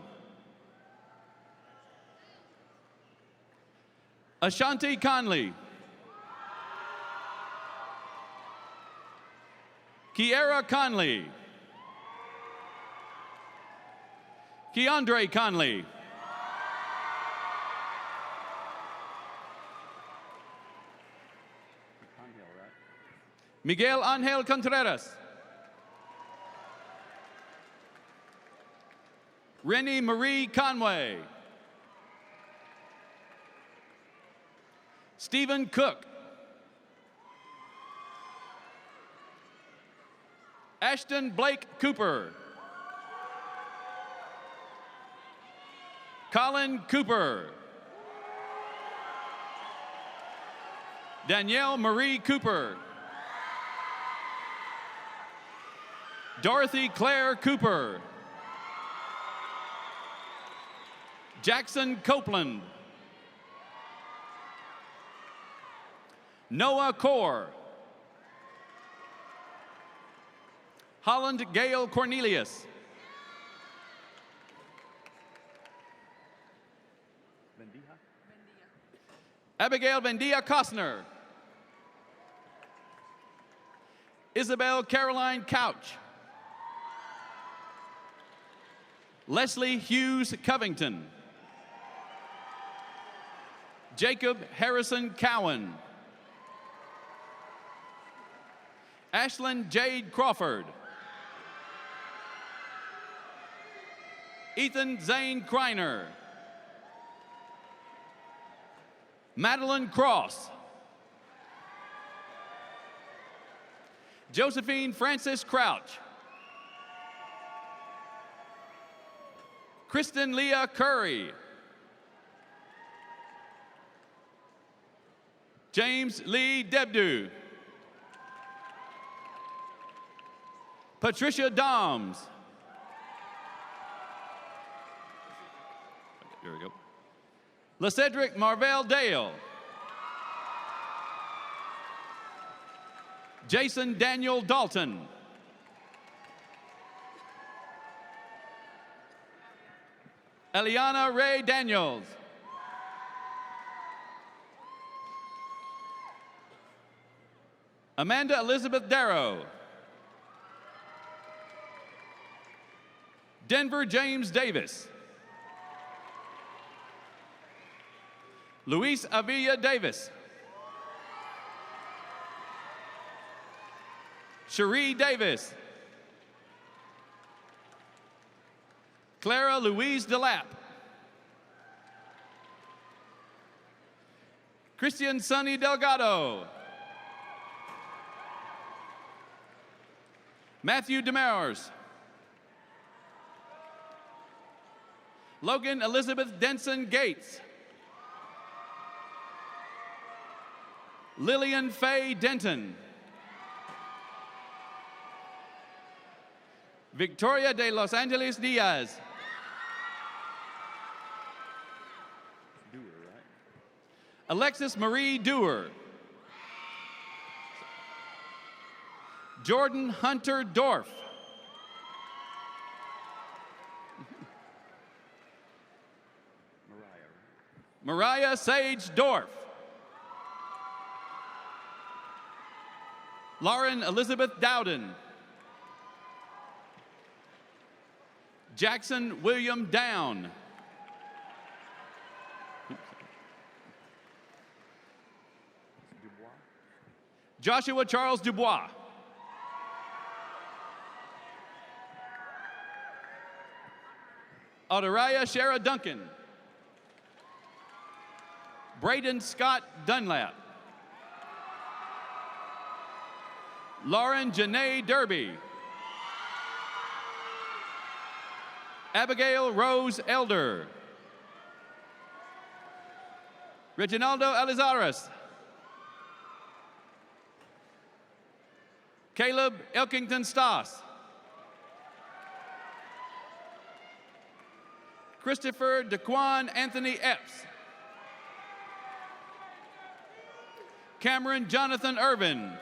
Speaker 15: Ashanti Conley. Kiera Conley. Keandre Conley. Miguel Angel Contreras. Rennie Marie Conway. Stephen Cook. Ashton Blake Cooper. Colin Cooper. Danielle Marie Cooper. Dorothy Claire Cooper. Jackson Copeland. Noah Core. Holland Gail Cornelius. Abigail Vendia Costner. Isabel Caroline Couch. Leslie Hughes Covington. Jacob Harrison Cowan. Ashlyn Jade Crawford. Ethan Zane Kreiner. Madeline Cross. Josephine Francis Crouch. Kristen Leah Curry. James Lee Debdu. Patricia Doms. Here we go. LeCedric Marvell Dale. Jason Daniel Dalton. Eliana Ray Daniels. Amanda Elizabeth Darrow. Denver James Davis. Luis Avila Davis. Cherie Davis. Clara Louise DeLapp. Christian Sonny Delgado. Matthew Demers. Logan Elizabeth Denson Gates. Lillian Faye Denton. Victoria de Los Angeles Diaz. Alexis Marie Dewar. Jordan Hunter Dorff. Mariah Sage Dorff. Lauren Elizabeth Dowden. Jackson William Down. Joshua Charles Dubois. Audaraya Shara Duncan. Braden Scott Dunlap. Lauren Janae Derby. Abigail Rose Elder. Reginaldo Elizares. Caleb Elkington Stoss. Christopher DeQuan Anthony Epps. Cameron Jonathan Irvin.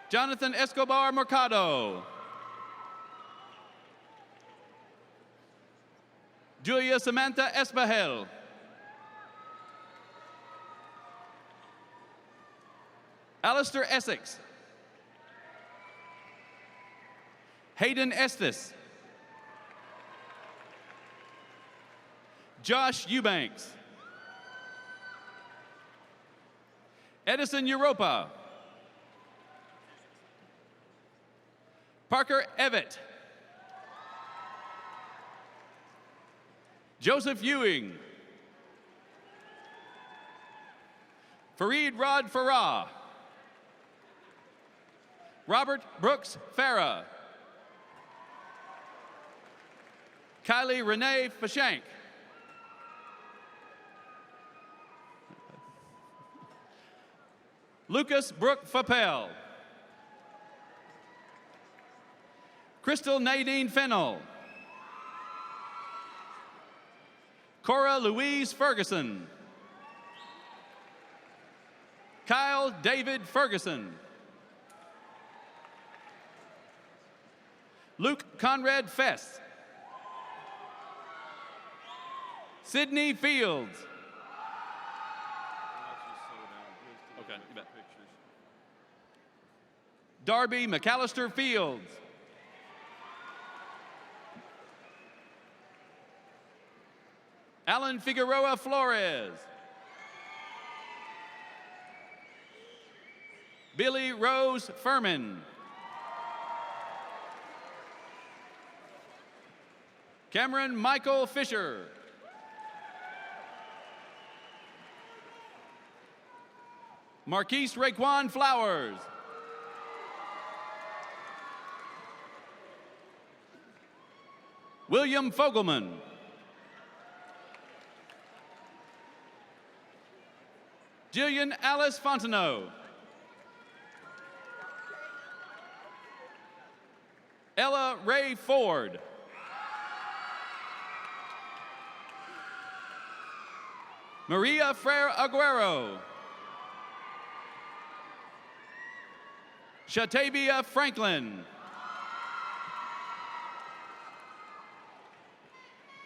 Speaker 15: Jonathan Escobar Mercado. Julia Samantha Espahel. Alistair Essex. Hayden Estes. Josh Eubanks. Edison Europa. Parker Evett. Joseph Ewing. Fareed Rod Farah. Robert Brooks Farah. Kylie Renee Fashank. Lucas Brooke Fapel. Crystal Nadine Fennell. Cora Louise Ferguson. Kyle David Ferguson. Luke Conrad Fest. Sydney Fields. Okay, you bet. Darby McAllister Fields. Alan Figueroa Flores. Billy Rose Furman. Cameron Michael Fisher. Marquise Raekwon Flowers. William Fogelman. Jillian Alice Fontenot. Ella Ray Ford. Maria Frere Aguero. Shatavia Franklin.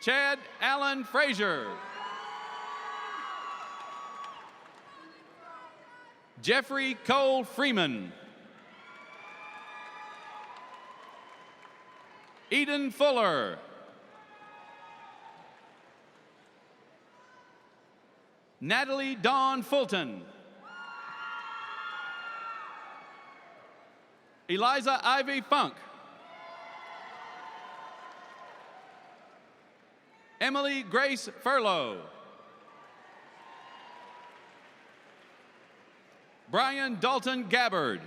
Speaker 15: Chad Allen Frazier. Jeffrey Cole Freeman. Eden Fuller. Natalie Dawn Fulton. Eliza Ivy Funk. Emily Grace Furlow. Brian Dalton Gabbard.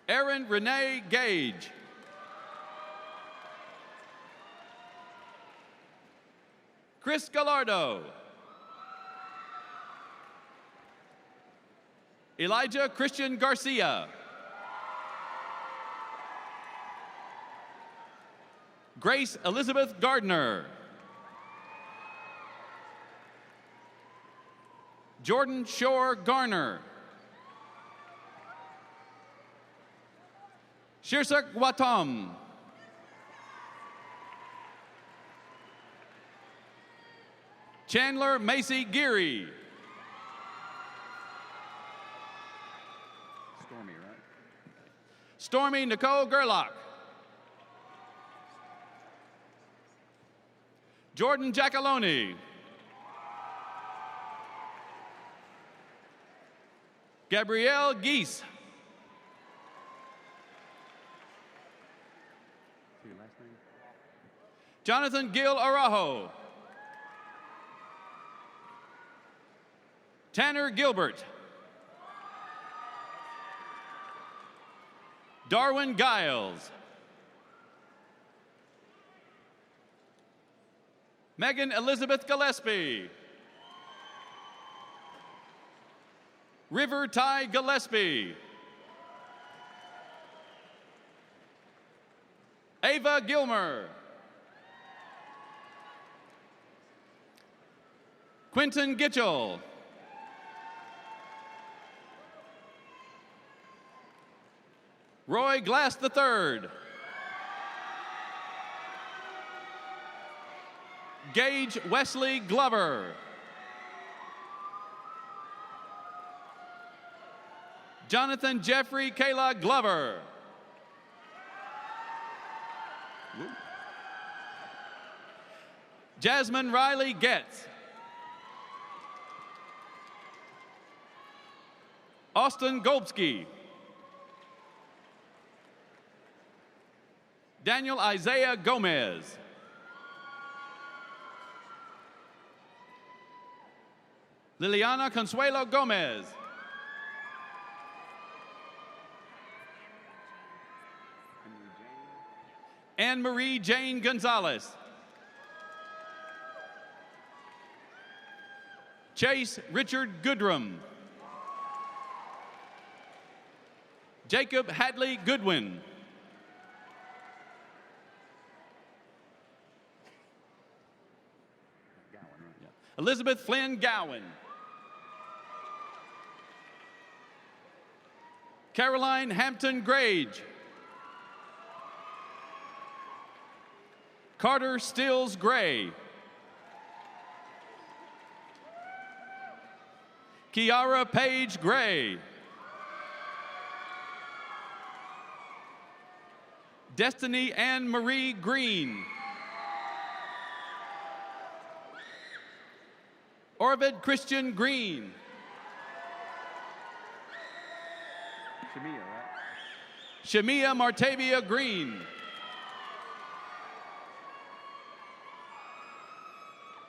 Speaker 15: Erin Renee Gage. Chris Gallardo. Elijah Christian Garcia. Grace Elizabeth Gardner. Jordan Shore Garner. Shirsak Watam. Chandler Macy Geary.
Speaker 16: Stormy, right?
Speaker 15: Stormy Nicole Gerlach. Jordan Giacalone. Gabrielle Geese.
Speaker 16: Your last name?
Speaker 15: Jonathan Gil Araujo. Tanner Gilbert. Darwin Giles. Megan Elizabeth Gillespie. River Ty Gillespie. Ava Gilmer. Quentin Gitchell. Roy Glass III. Gage Wesley Glover. Jonathan Jeffrey Kayla Glover. Jasmine Riley Getz. Austin Golbsky. Daniel Isaiah Gomez. Liliana Consuelo Gomez. Anne-Marie Jane Gonzalez. Chase Richard Goodrum. Jacob Hadley Goodwin. Elizabeth Flynn Gowan. Caroline Hampton Grage. Carter Stills Gray. Kiara Page Gray. Destiny Ann Marie Green. Orvid Christian Green.
Speaker 16: Shamia, right?
Speaker 15: Shamia Martavia Green.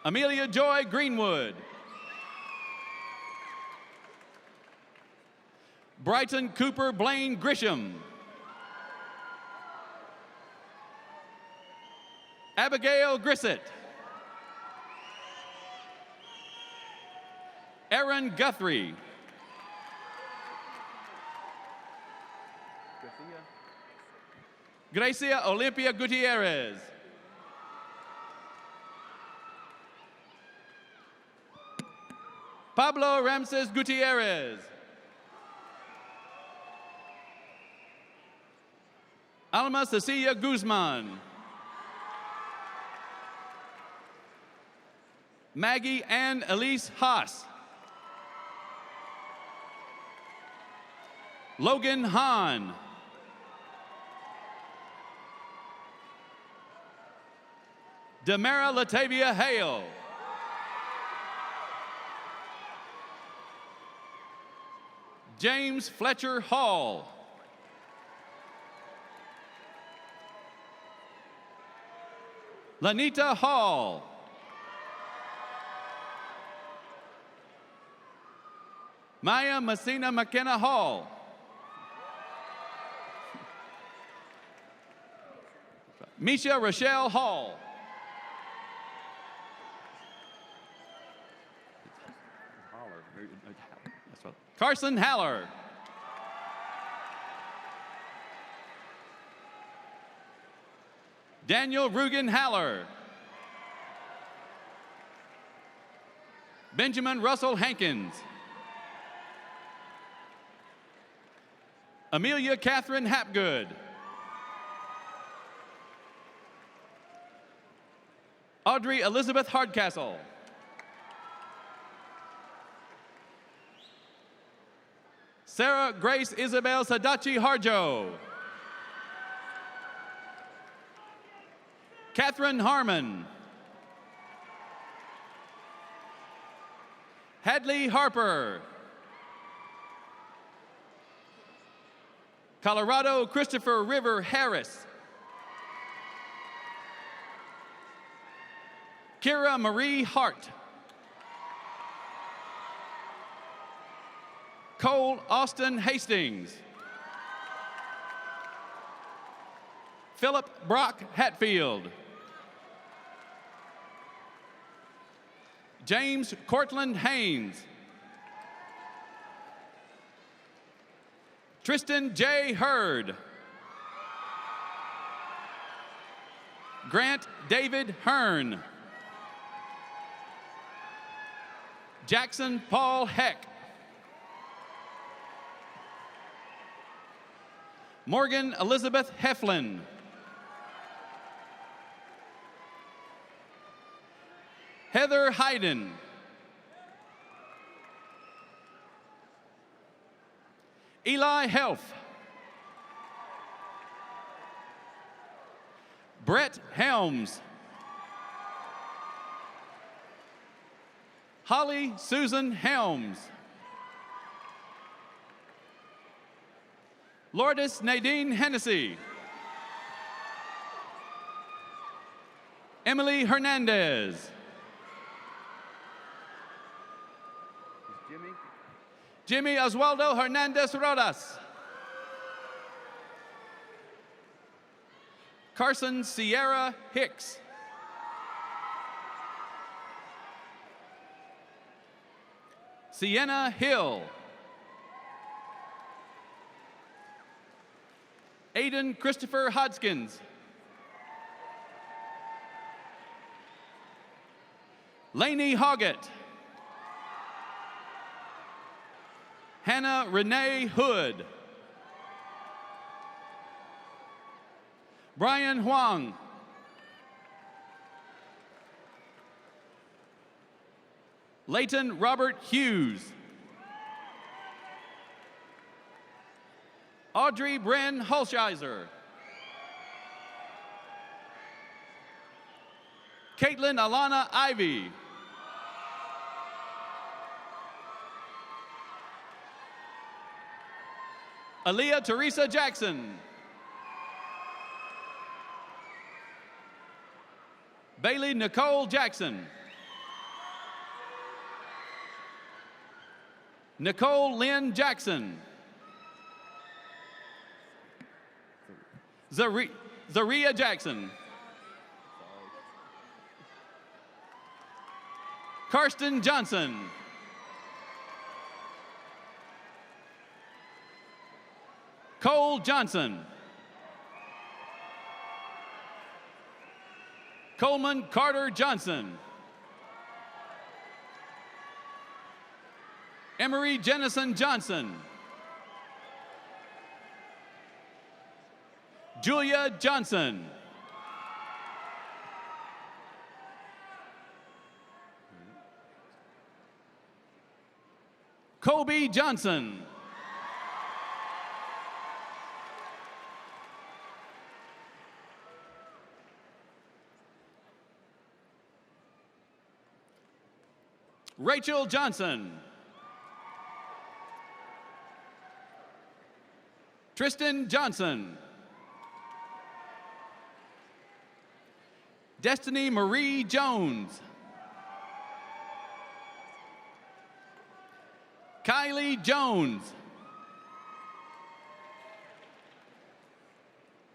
Speaker 15: Amelia Joy Greenwood. Brighton Cooper Blaine Grisham. Abigail Grissett. Aaron Guthrie. Gracia Olympia Gutierrez. Pablo Ramses Gutierrez. Alma Cecilia Guzman. Maggie Ann Elise Haas. Logan Hahn. Demara Latavia Hale. James Fletcher Hall. Lanita Hall. Maya Messina McKenna Hall. Misha Rochelle Hall. Carson Haller. Daniel Rugen Haller. Benjamin Russell Hankins. Amelia Catherine Hapgood. Audrey Elizabeth Hardcastle. Sarah Grace Isabel Sadachi Harjo. Catherine Harmon. Hadley Harper. Colorado Christopher River Harris. Kira Marie Hart. Cole Austin Hastings. Philip Brock Hatfield. James Cortland Haynes. Tristan J. Hurd. Grant David Hearn. Jackson Paul Heck. Morgan Elizabeth Heflin. Heather Hayden. Eli Helf. Brett Helms. Holly Susan Helms. Lourdes Nadine Hennessy. Emily Hernandez. Jimmy Oswaldo Hernandez Rodas. Carson Sierra Hicks. Sienna Hill. Aiden Christopher Hodgkins. Lainey Hoggett. Hannah Renee Hood. Brian Huang. Leighton Robert Hughes. Audrey Bren Holsheiser. Caitlin Alana Ivy. Aaliyah Teresa Jackson. Bailey Nicole Jackson. Nicole Lynn Jackson. Zaria Jackson. Karsten Johnson. Cole Johnson. Coleman Carter Johnson. Emery Jennison Johnson. Julia Johnson. Kobe Johnson. Rachel Johnson. Tristan Johnson. Destiny Marie Jones. Kylie Jones.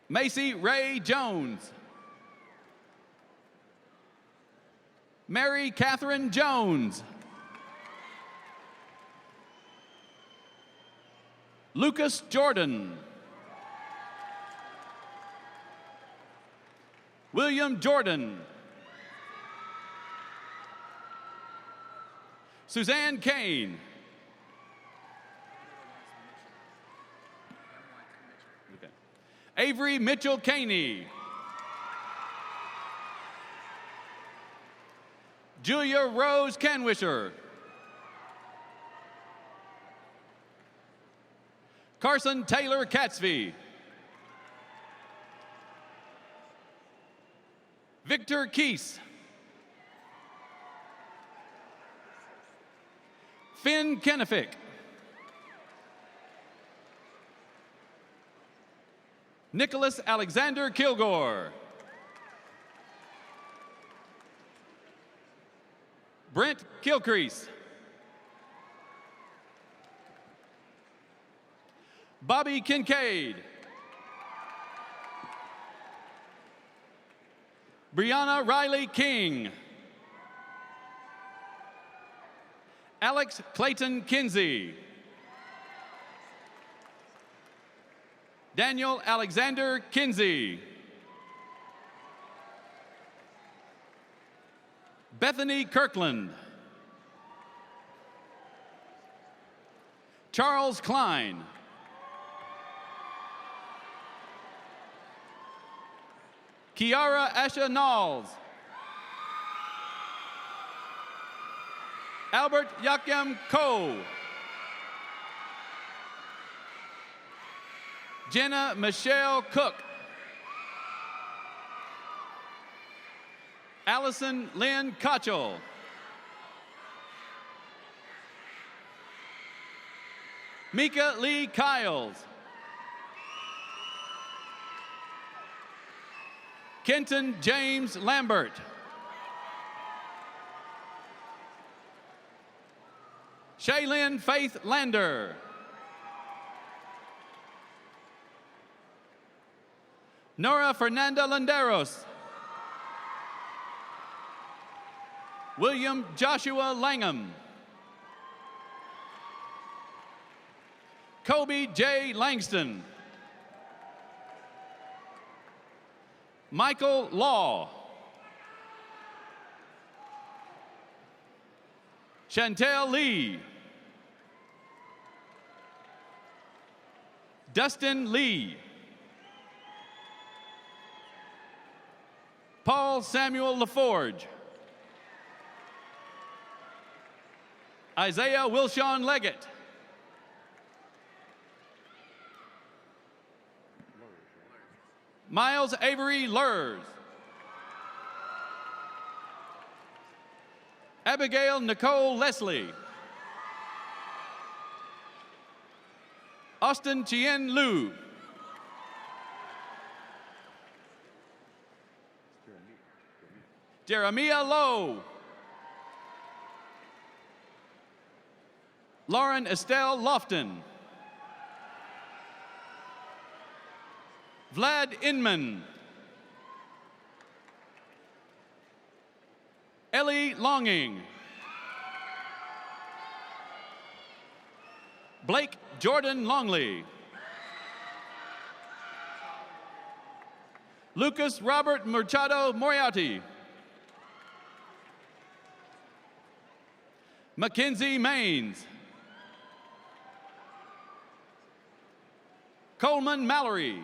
Speaker 15: Macy Ray Jones. Mary Catherine Jones. Lucas Jordan. William Jordan. Suzanne Kane. Okay. Avery Mitchell Caney. Julia Rose Canwisher. Carson Taylor Catsby. Victor Keese. Finn Kennefick. Nicholas Alexander Kilgore. Brent Kilcrease. Bobby Kincaid. Brianna Riley King. Alex Clayton Kinsey. Daniel Alexander Kinsey. Bethany Kirkland. Charles Klein. Kiara Asha Knowles. Albert Yakyam Ko. Jenna Michelle Cook. Allison Lynn Kochel. Mika Lee Kiles. Kenton James Lambert. Shaylin Faith Lander. Nora Fernanda Landeros. William Joshua Langham. Kobe J. Langston. Michael Law. Chantel Lee. Dustin Lee. Paul Samuel LaForge. Isaiah Wilshon Leggett. Miles Avery Lurs. Abigail Nicole Leslie. Austin Chien Liu. Jeremiah Lowe. Lauren Estelle Lofton. Vlad Inman. Ellie Longing. Blake Jordan Longley. Lucas Robert Machado Moriarty. Mackenzie Maines. Coleman Mallory.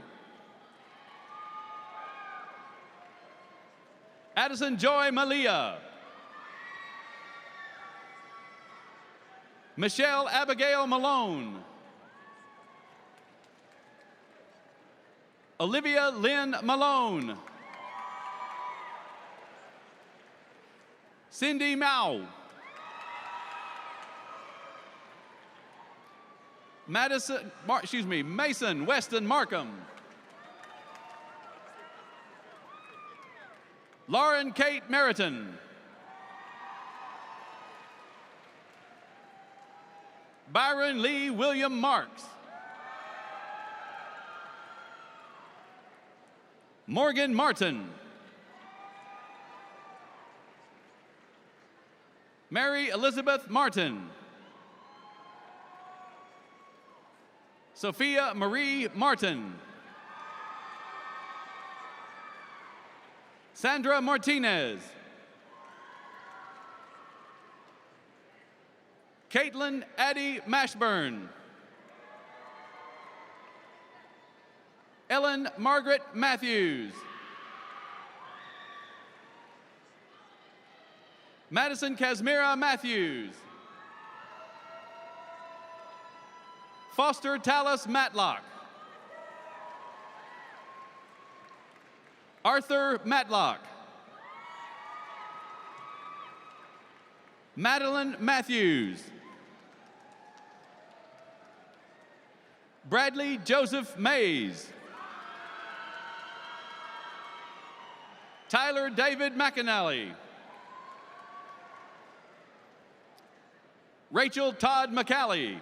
Speaker 15: Addison Joy Malia. Michelle Abigail Malone. Olivia Lynn Malone. Cindy Mao. Mason Weston Markham. Lauren Kate Meriton. Byron Lee William Marks. Morgan Martin. Mary Elizabeth Martin. Sophia Marie Martin. Sandra Martinez. Caitlin Addie Mashburn. Ellen Margaret Matthews. Madison Casmira Matthews. Foster Tallis Matlock. Arthur Matlock. Madeline Matthews. Bradley Joseph Mays. Tyler David McAnally. Rachel Todd McCallie.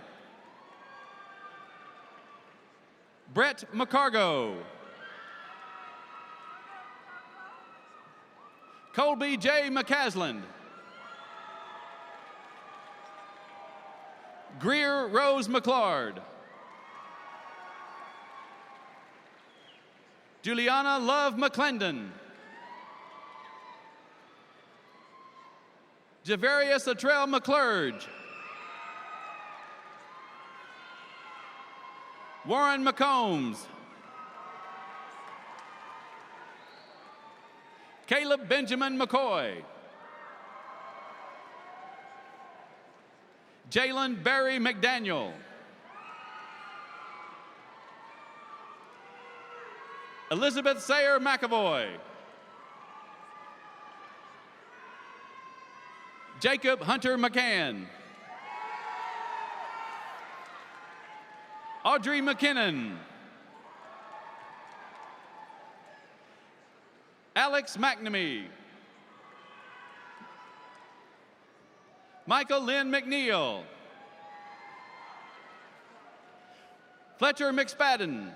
Speaker 15: Brett McCargo. Colby J. McCasland. Greer Rose McClard. Juliana Love McClendon. Javarius Atrell McClurge. Warren McCombs. Caleb Benjamin McCoy. Jalen Barry McDaniel. Elizabeth Sayer McAvoy. Jacob Hunter McCann. Audrey McKinnon. Alex McNamee. Michael Lynn McNeil. Fletcher McSpadden.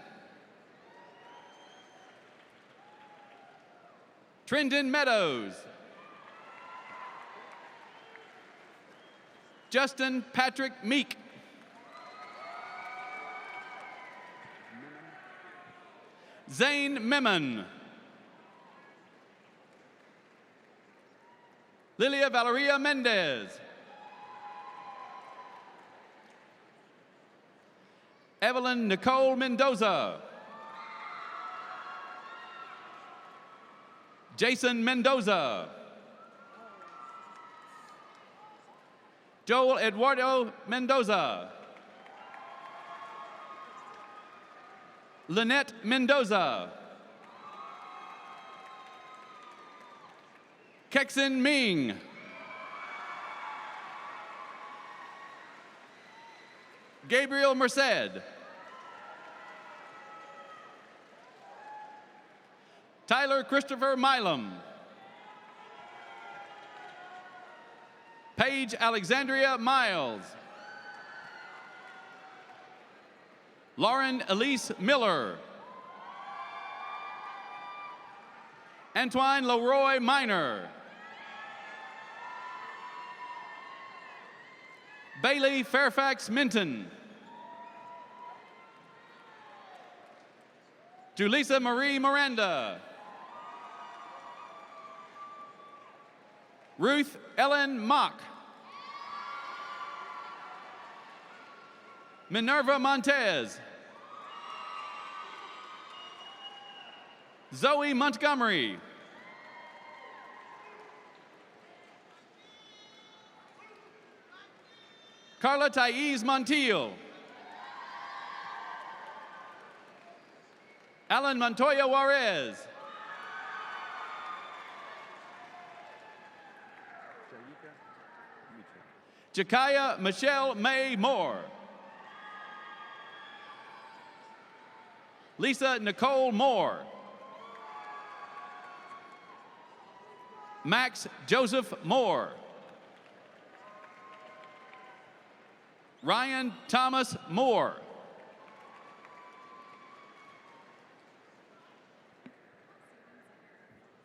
Speaker 15: Trendon Meadows. Justin Patrick Meek. Zane Memon. Lilia Valeria Mendez. Evelyn Nicole Mendoza. Jason Mendoza. Joel Eduardo Mendoza. Lynette Mendoza. Kexin Ming. Gabriel Merced. Tyler Christopher Milam. Paige Alexandria Miles. Lauren Elise Miller. Antoine Leroy Minor. Bailey Fairfax Minton. Julissa Marie Miranda. Ruth Ellen Mock. Minerva Montez. Zoe Montgomery. Carla Thais Montiel. Alan Montoya Juarez. Jakaya Michelle May Moore. Lisa Nicole Moore. Max Joseph Moore. Ryan Thomas Moore.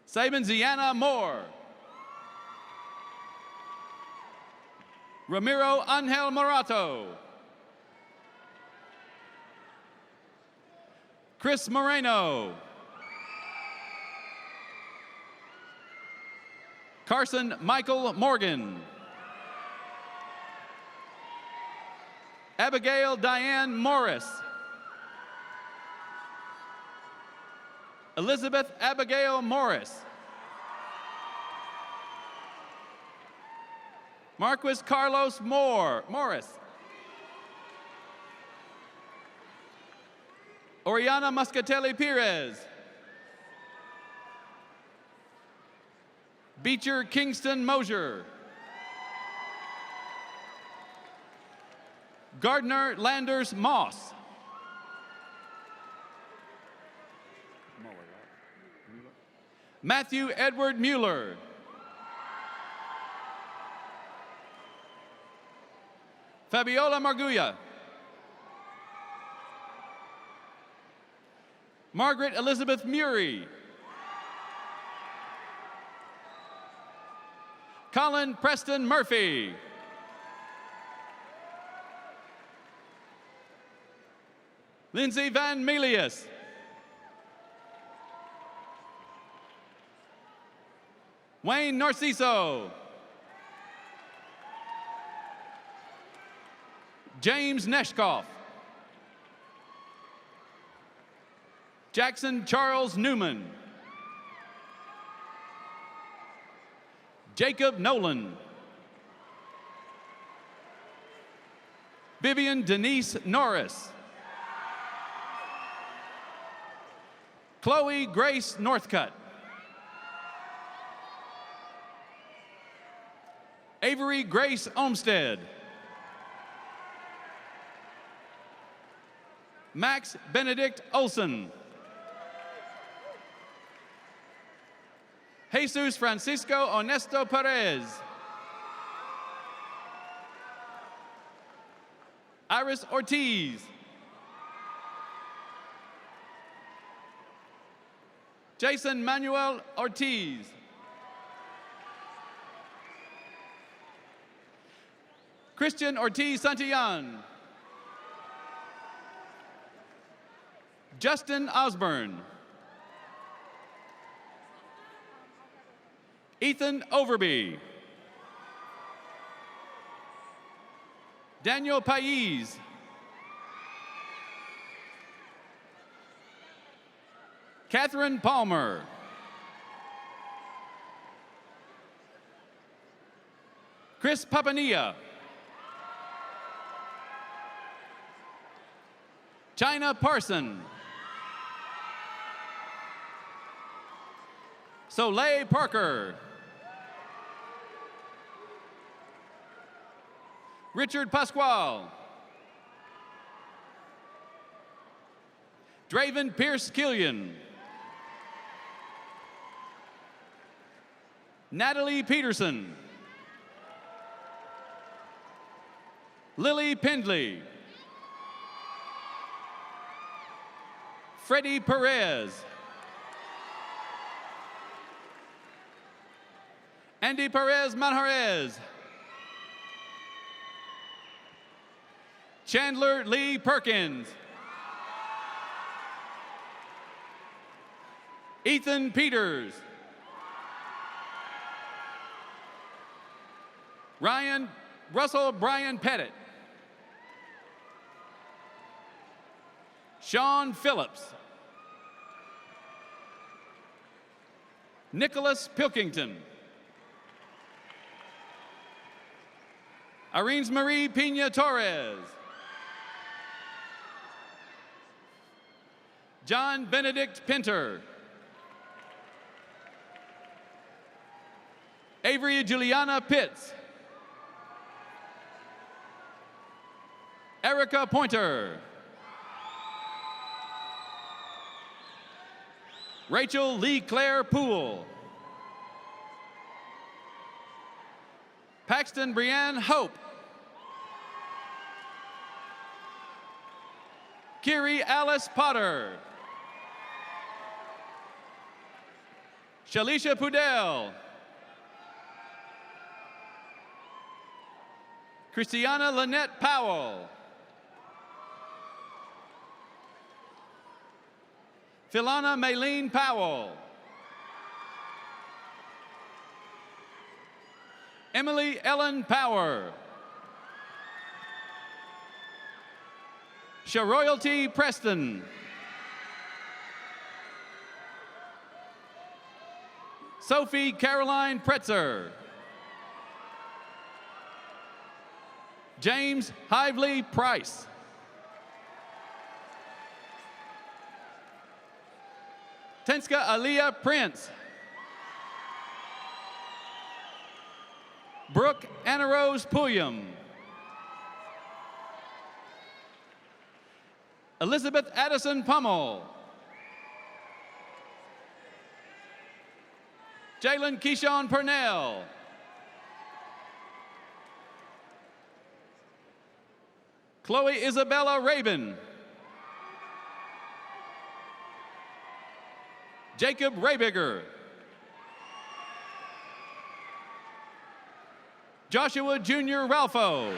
Speaker 15: Saban Ziana Moore. Ramiro Angel Morato. Chris Moreno. Carson Michael Morgan. Abigail Diane Morris. Elizabeth Abigail Morris. Marquis Carlos Morris. Oriana Muscatelli Perez. Beecher Kingston Mosier. Gardner Landers Moss. Matthew Edward Mueller. Fabiola Marguya. Margaret Elizabeth Murray. Colin Preston Murphy. Lindsay Van Melius. Wayne Narciso. James Neshkoff. Jackson Charles Newman. Jacob Nolan. Vivian Denise Norris. Chloe Grace Northcutt. Avery Grace Olmstead. Max Benedict Olson. Jesus Francisco Ernesto Perez. Iris Ortiz. Jason Manuel Ortiz. Christian Ortiz Santillan. Justin Osborne. Ethan Overby. Daniel Pais. Catherine Palmer. Chris Papania. China Parson. Soleil Parker. Richard Pasquale. Draven Pierce Killian. Natalie Peterson. Lily Pendley. Freddie Perez. Andy Perez Manjarez. Chandler Lee Perkins. Ethan Peters. Russell Brian Pettit. Sean Phillips. Nicholas Pilkington. Irene Marie Pina Torres. John Benedict Pinter. Avery Juliana Pitts. Erica Pointer. Rachel Lee Claire Poole. Paxton Brianne Hope. Kiri Alice Potter. Shalisha Pudell. Christiana Lynette Powell. Philana Maylene Powell. Emily Ellen Power. Sharoyalty Preston. Sophie Caroline Pretzer. James Hively Price. Tenska Aaliyah Prince. Brooke Anna Rose Pulliam. Elizabeth Addison Pummel. Jalen Keyshawn Purnell. Chloe Isabella Rabin. Jacob Raybigger. Joshua Jr. Ralpho.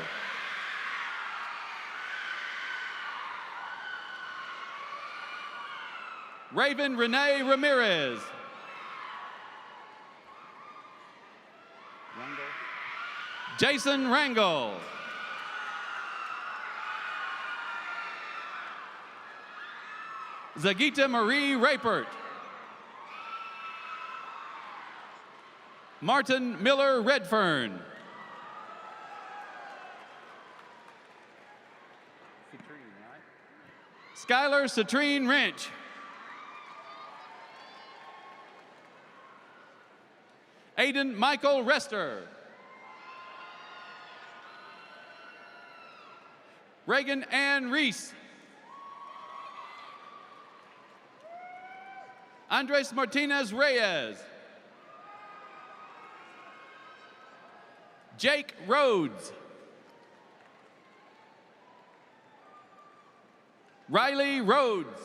Speaker 15: Raven Renee Ramirez. Jason Rangel. Zagita Marie Rapert. Martin Miller Redfern. Skylar Citrine Wrench. Aiden Michael Rester. Reagan Ann Reese. Andres Martinez Reyes. Jake Rhodes. Riley Rhodes.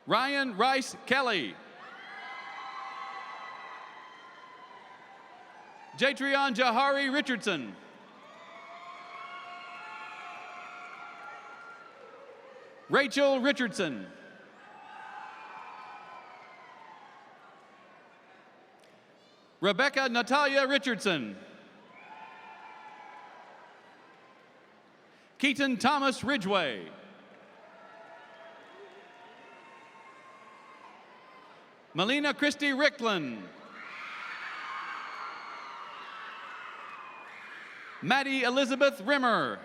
Speaker 15: Ryan Rice Kelly. Jatrion Jahari Richardson. Rachel Richardson. Rebecca Natalia Richardson. Keaton Thomas Ridgway. Melina Christie Ricklin. Maddie Elizabeth Rimmer.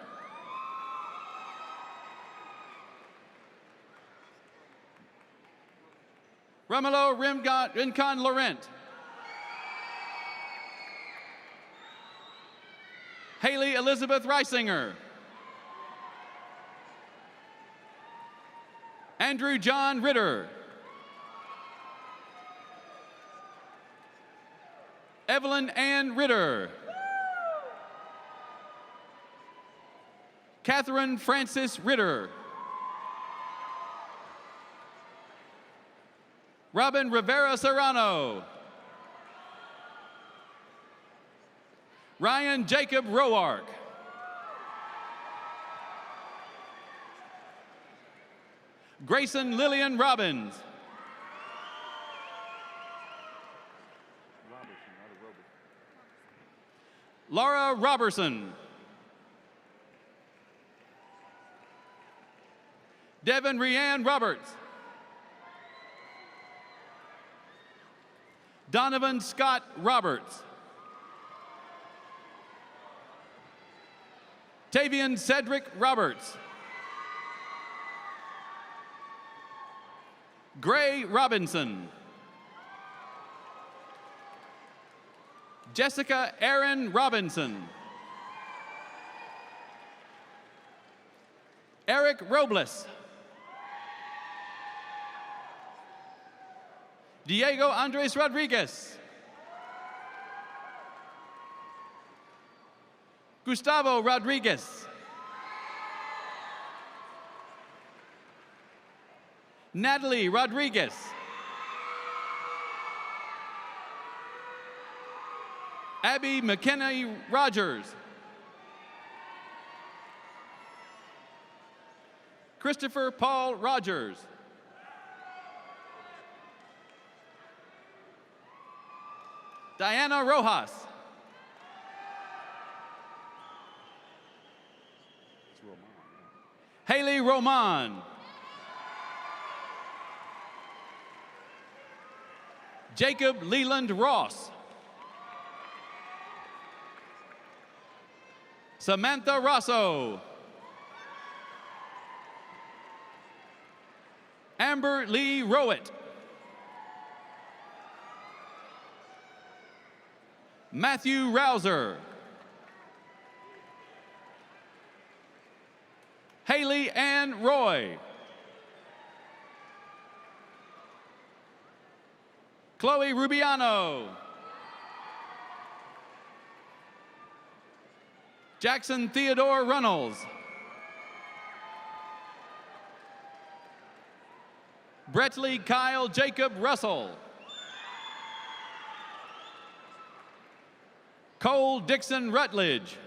Speaker 15: Romulo Rincon Laurent. Haley Elizabeth Reisinger. Andrew John Ritter. Evelyn Ann Ritter. Catherine Francis Ritter. Robin Rivera Serrano. Ryan Jacob Roark. Grayson Lillian Robbins. Laura Robertson. Devin Rianne Roberts. Donovan Scott Roberts. Tavian Cedric Roberts. Gray Robinson. Jessica Erin Robinson. Eric Robles. Diego Andres Rodriguez. Gustavo Rodriguez. Natalie Rodriguez. Abby McKenna Rogers. Christopher Paul Rogers. Diana Rojas. Haley Roman. Jacob Leland Ross. Samantha Rosso. Amber Lee Rowett. Matthew Rouser. Haley Ann Roy. Chloe Rubiano. Jackson Theodore Runnels. Bretley Kyle Jacob Russell. Cole Dixon Rutledge.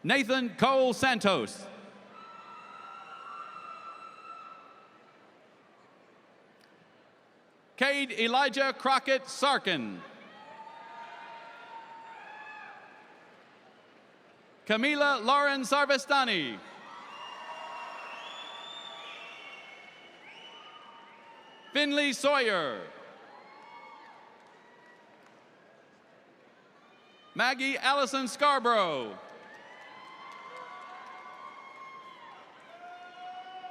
Speaker 15: Nathan Cole Santos. Cade Elijah Crockett Sarkin. Camila Lauren Sarvestani. Finley Sawyer. Maggie Allison Scarborough.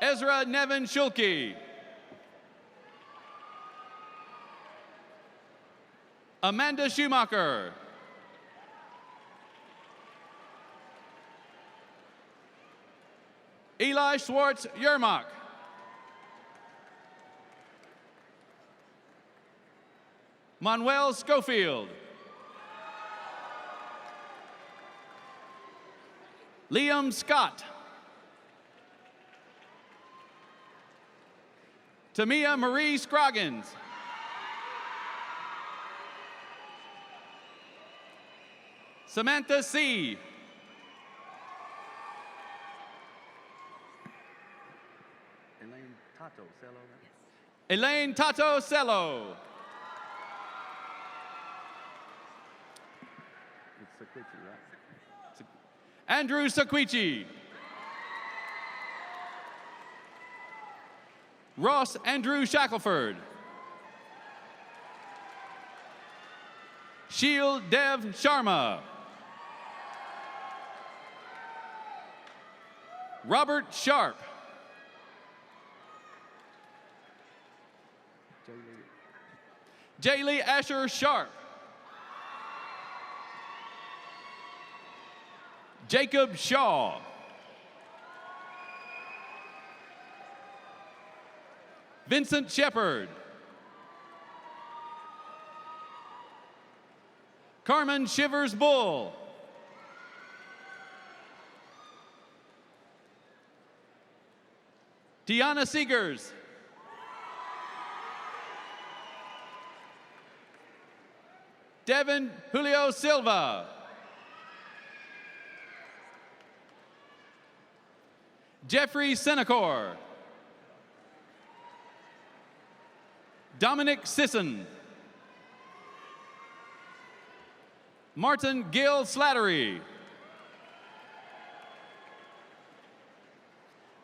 Speaker 15: Ezra Nevin Schulke. Amanda Schumacher. Eli Schwartz Yermak. Manuel Schofield. Liam Scott. Tamia Marie Scroggins. Samantha C.
Speaker 16: Elaine Tato Cello.
Speaker 15: Elaine Tato Cello.
Speaker 16: It's Sequici, right?
Speaker 15: Andrew Sequici. Ross Andrew Shackelford. Shield Dev Sharma. Robert Sharp. Jaylee Asher Sharp. Jacob Shaw. Vincent Shepard. Carmen Shivers Bull. Tiana Seegers. Devin Julio Silva. Jeffrey Senecor. Dominic Sisson. Martin Gill Slattery.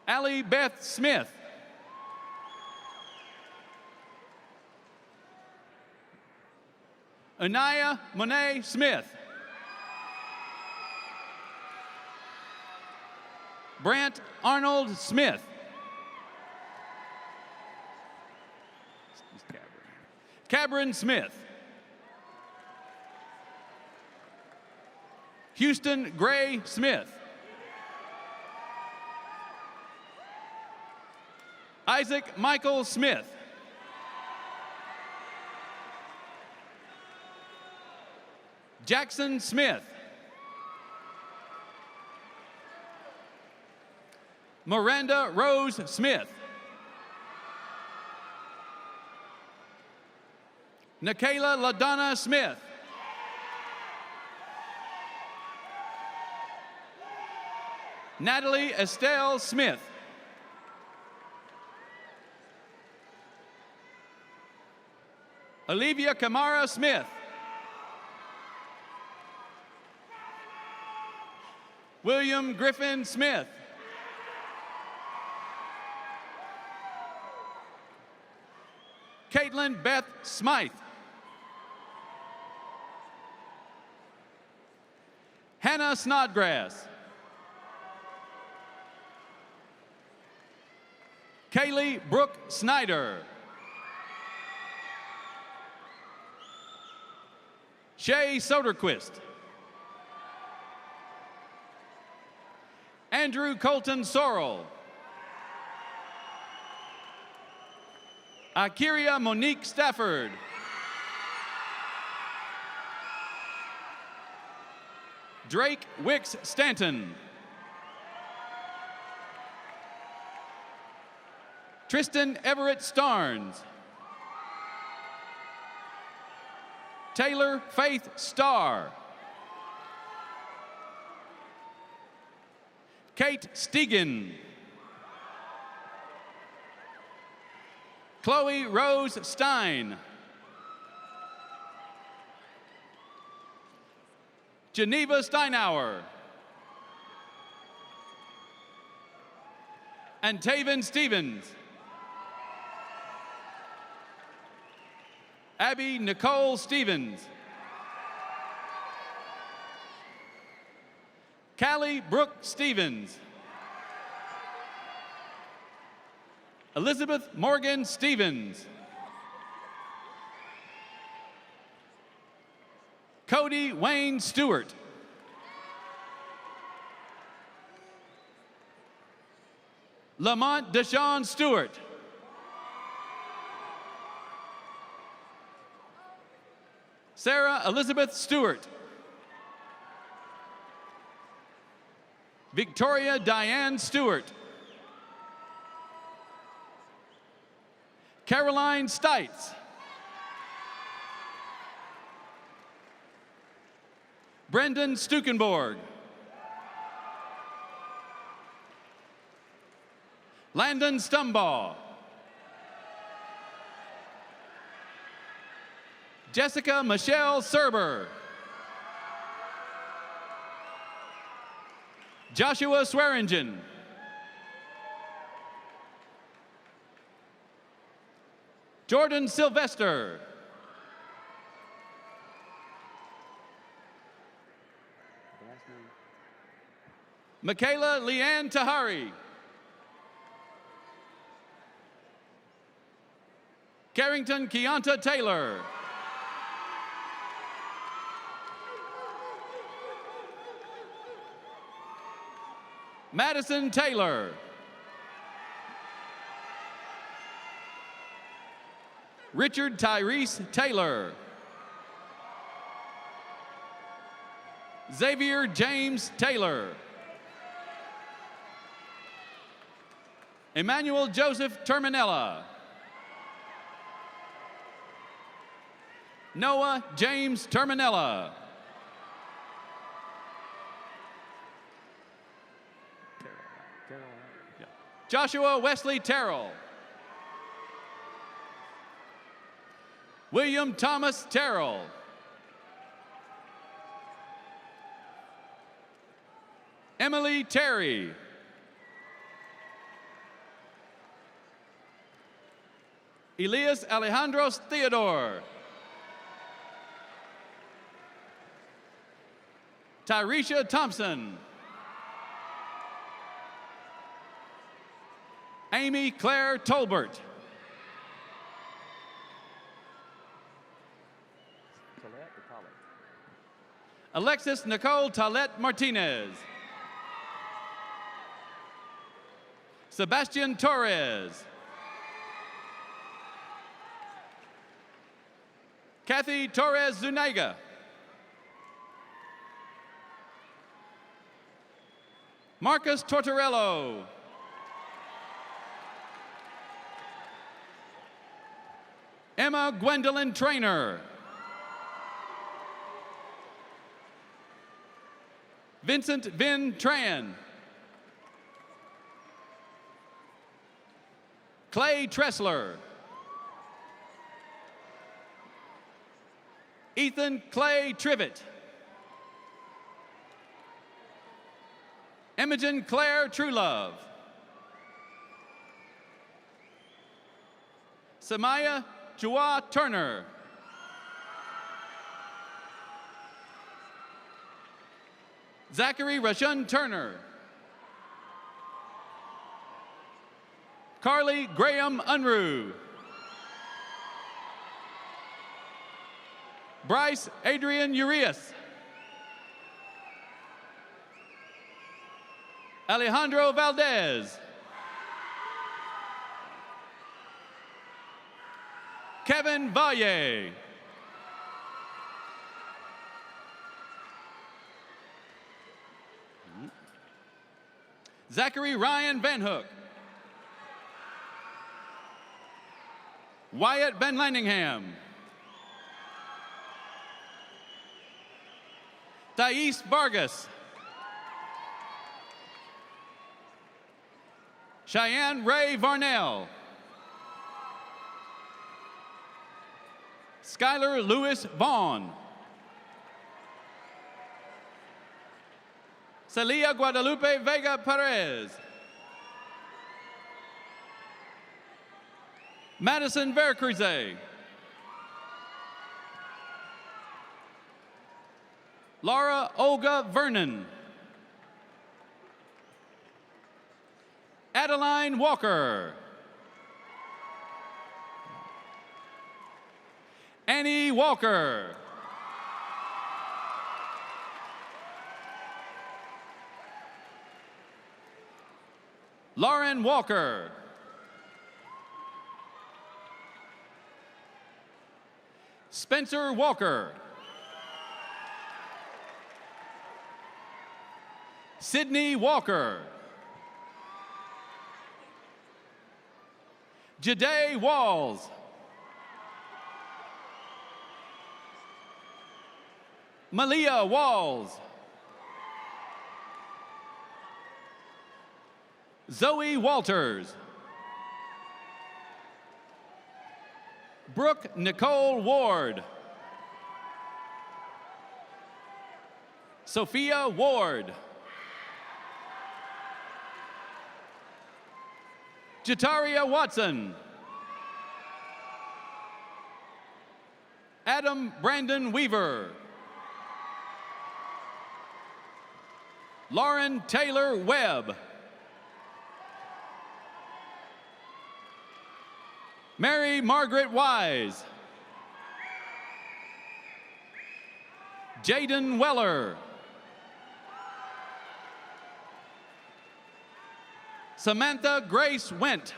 Speaker 15: Allie Beth Smith. Anaya Monet Smith. Brant Arnold Smith. Cabrin Smith. Houston Gray Smith. Isaac Michael Smith. Jackson Smith. Miranda Rose Smith. Nikayla LaDonna Smith. Natalie Estelle Smith. Olivia Kamara Smith. William Griffin Smith. Caitlin Beth Smythe. Hannah Snodgrass. Kaylee Brooke Snyder. Shay Soderquist. Andrew Colton Sorrell. Akiria Monique Stafford. Drake Wicks Stanton. Tristan Everett Starnes. Taylor Faith Starr. Kate Stegan. Chloe Rose Stein. Geneva Steinauer. And Taven Stevens. Abby Nicole Stevens. Callie Brooke Stevens. Elizabeth Morgan Stevens. Cody Wayne Stewart. Lamont Deshawn Stewart. Sarah Elizabeth Stewart. Victoria Diane Stewart. Caroline Stites. Brendan Stukenborg. Landon Stumbaugh. Jessica Michelle Serber. Joshua Swearingen. Jordan Sylvester. Michaela Leanne Tahari. Carrington Keonta Taylor. Madison Taylor. Richard Tyrese Taylor. Xavier James Taylor. Emmanuel Joseph Terminella. Noah James Terminella. Joshua Wesley Terrell. William Thomas Terrell. Emily Terry. Elias Alejandros Theodore. Tyresha Thompson. Amy Claire Tolbert. Alexis Nicole Talette Martinez. Sebastian Torres. Kathy Torres Zuniga. Marcus Tortorello. Emma Gwendolyn Trainer. Vincent Vin Tran. Clay Tressler. Ethan Clay Trivet. Imogen Claire Truelove. Samaya Jua Turner. Zachary Rashun Turner. Carly Graham Unruh. Bryce Adrian Urias. Alejandro Valdez. Kevin Valle. Zachary Ryan Van Hook. Wyatt Ben Landingham. Thais Vargas. Cheyenne Ray Varnell. Skylar Lewis Vaughn. Celia Guadalupe Vega Perez. Madison Vercruze. Laura Olga Vernon. Adeline Walker. Annie Walker. Lauren Walker. Spencer Walker. Sydney Walker. Jade Walls. Malia Walls. Zoe Walters. Brooke Nicole Ward. Sophia Ward. Jataria Watson. Adam Brandon Weaver. Lauren Taylor Webb. Mary Margaret Wise. Jaden Weller. Samantha Grace Went.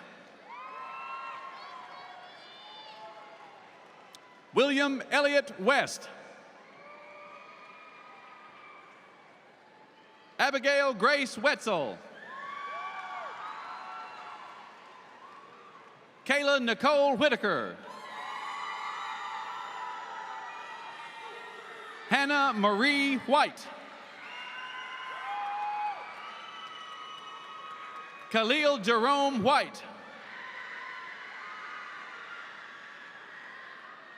Speaker 15: William Elliott West. Abigail Grace Wetzel. Kayla Nicole Whitaker. Hannah Marie White. Khalil Jerome White.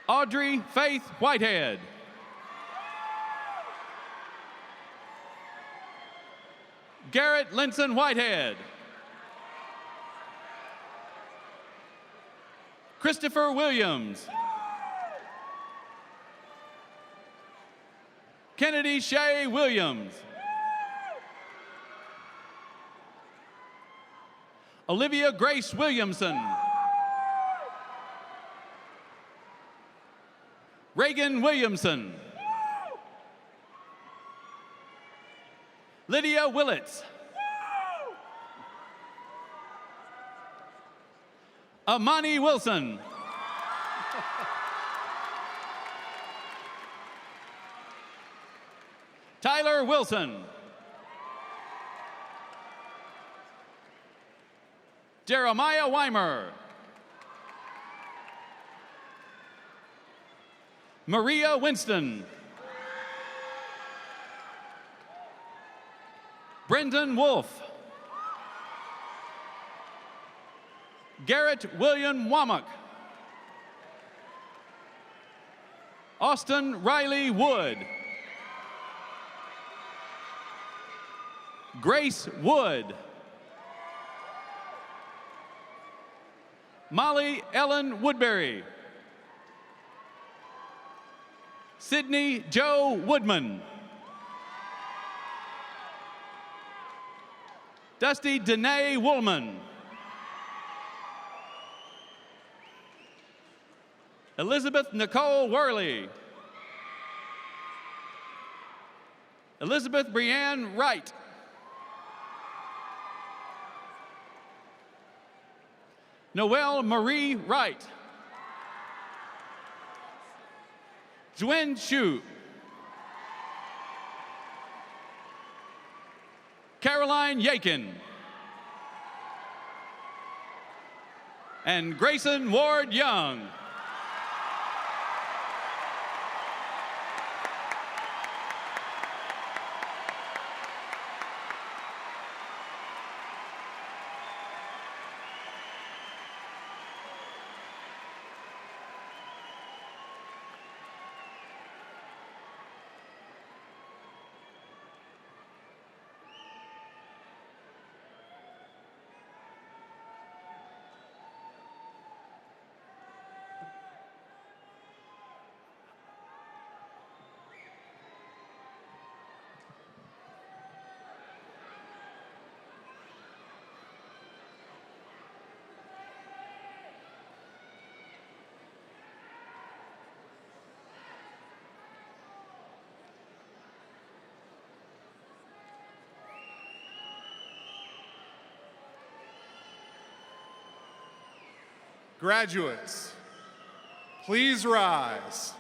Speaker 15: Audrey Faith Whitehead. Garrett Linson Whitehead. Christopher Williams. Kennedy Shea Williams. Olivia Grace Williamson. Reagan Williamson. Lydia Willits. Amani Wilson. Tyler Wilson. Jeremiah Weimer. Maria Winston. Brendan Wolf. Garrett William Womack. Austin Riley Wood. Grace Wood. Molly Ellen Woodbury. Sydney Joe Woodman. Dusty Danae Woolman. Elizabeth Nicole Worley. Elizabeth Brianne Wright. Noelle Marie Wright. Zuen Shu. Caroline Yakin. And Grayson Ward Young.
Speaker 10: Graduates, please rise.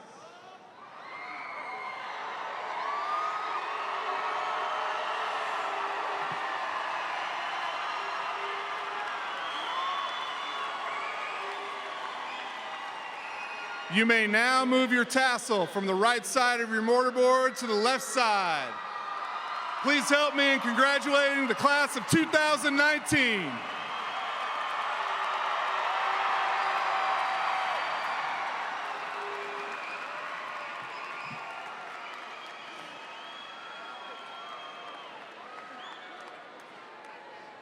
Speaker 10: You may now move your tassel from the right side of your mortarboard to the left side. Please help me in congratulating the class of 2019.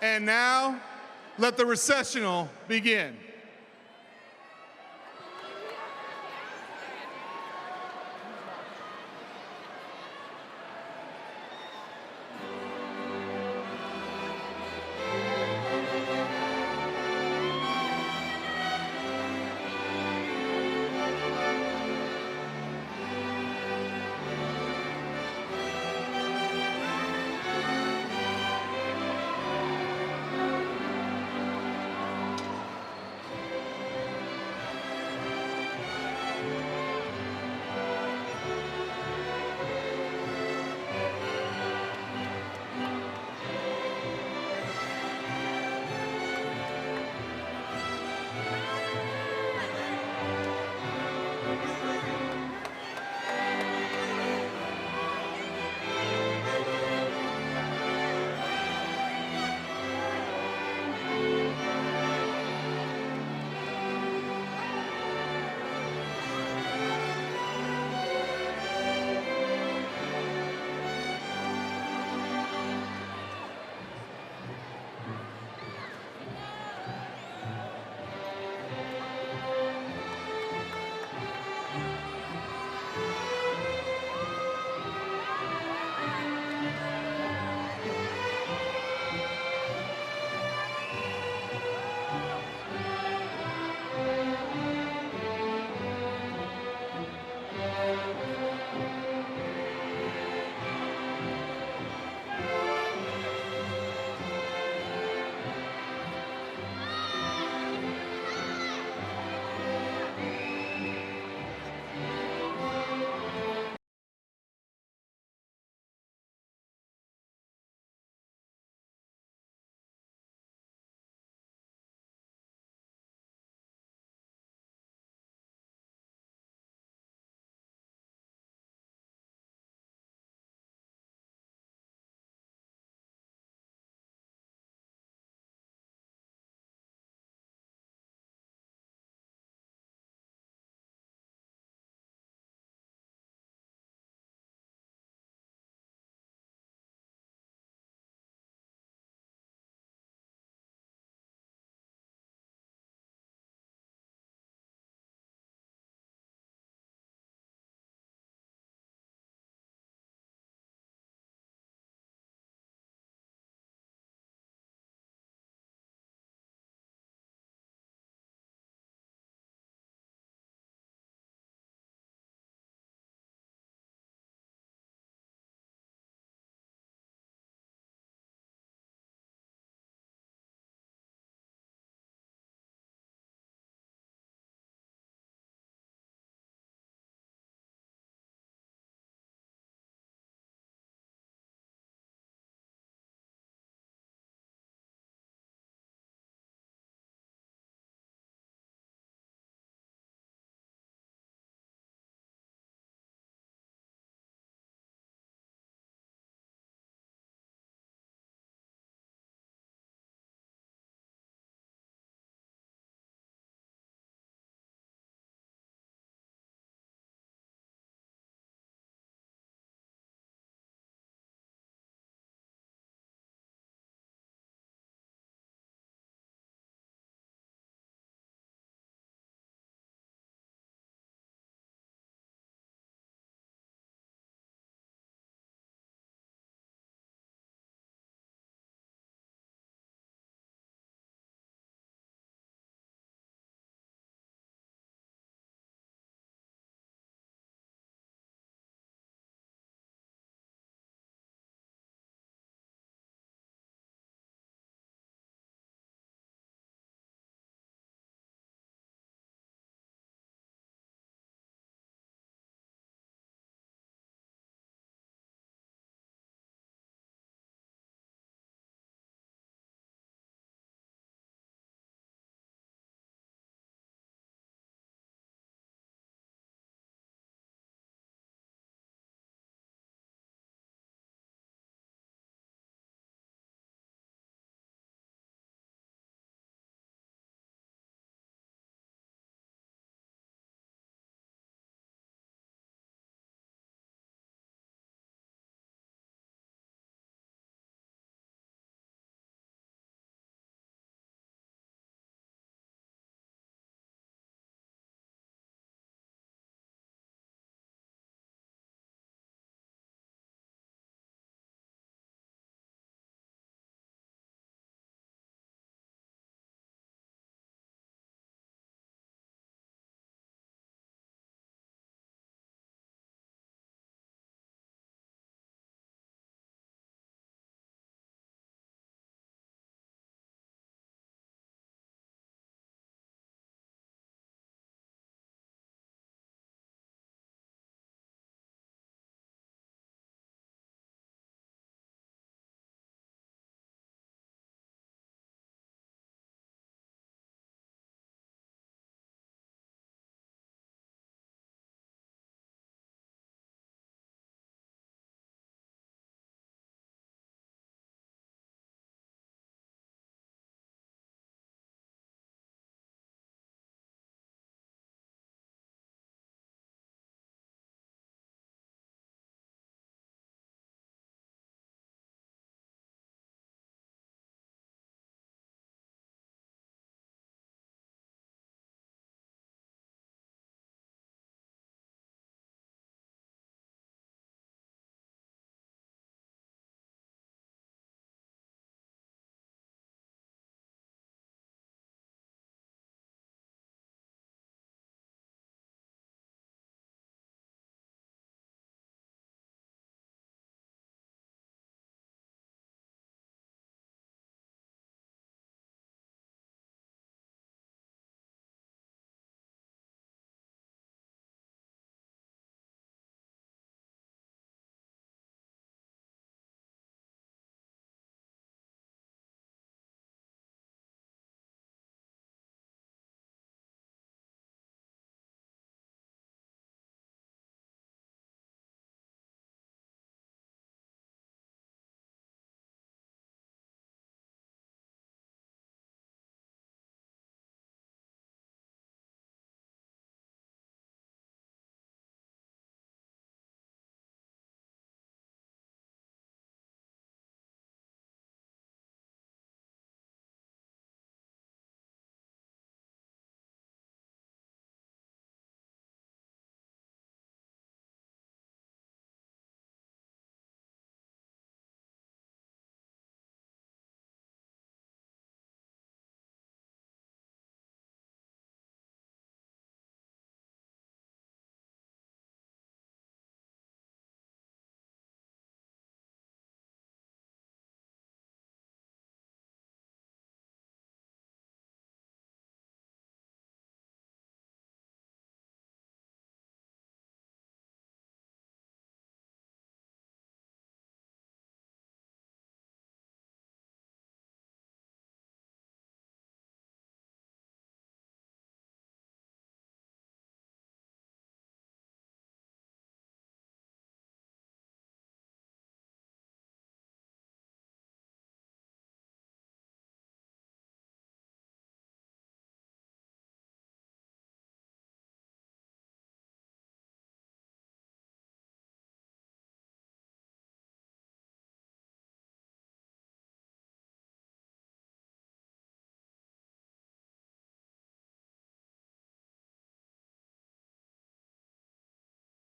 Speaker 10: And now, let the recessional begin.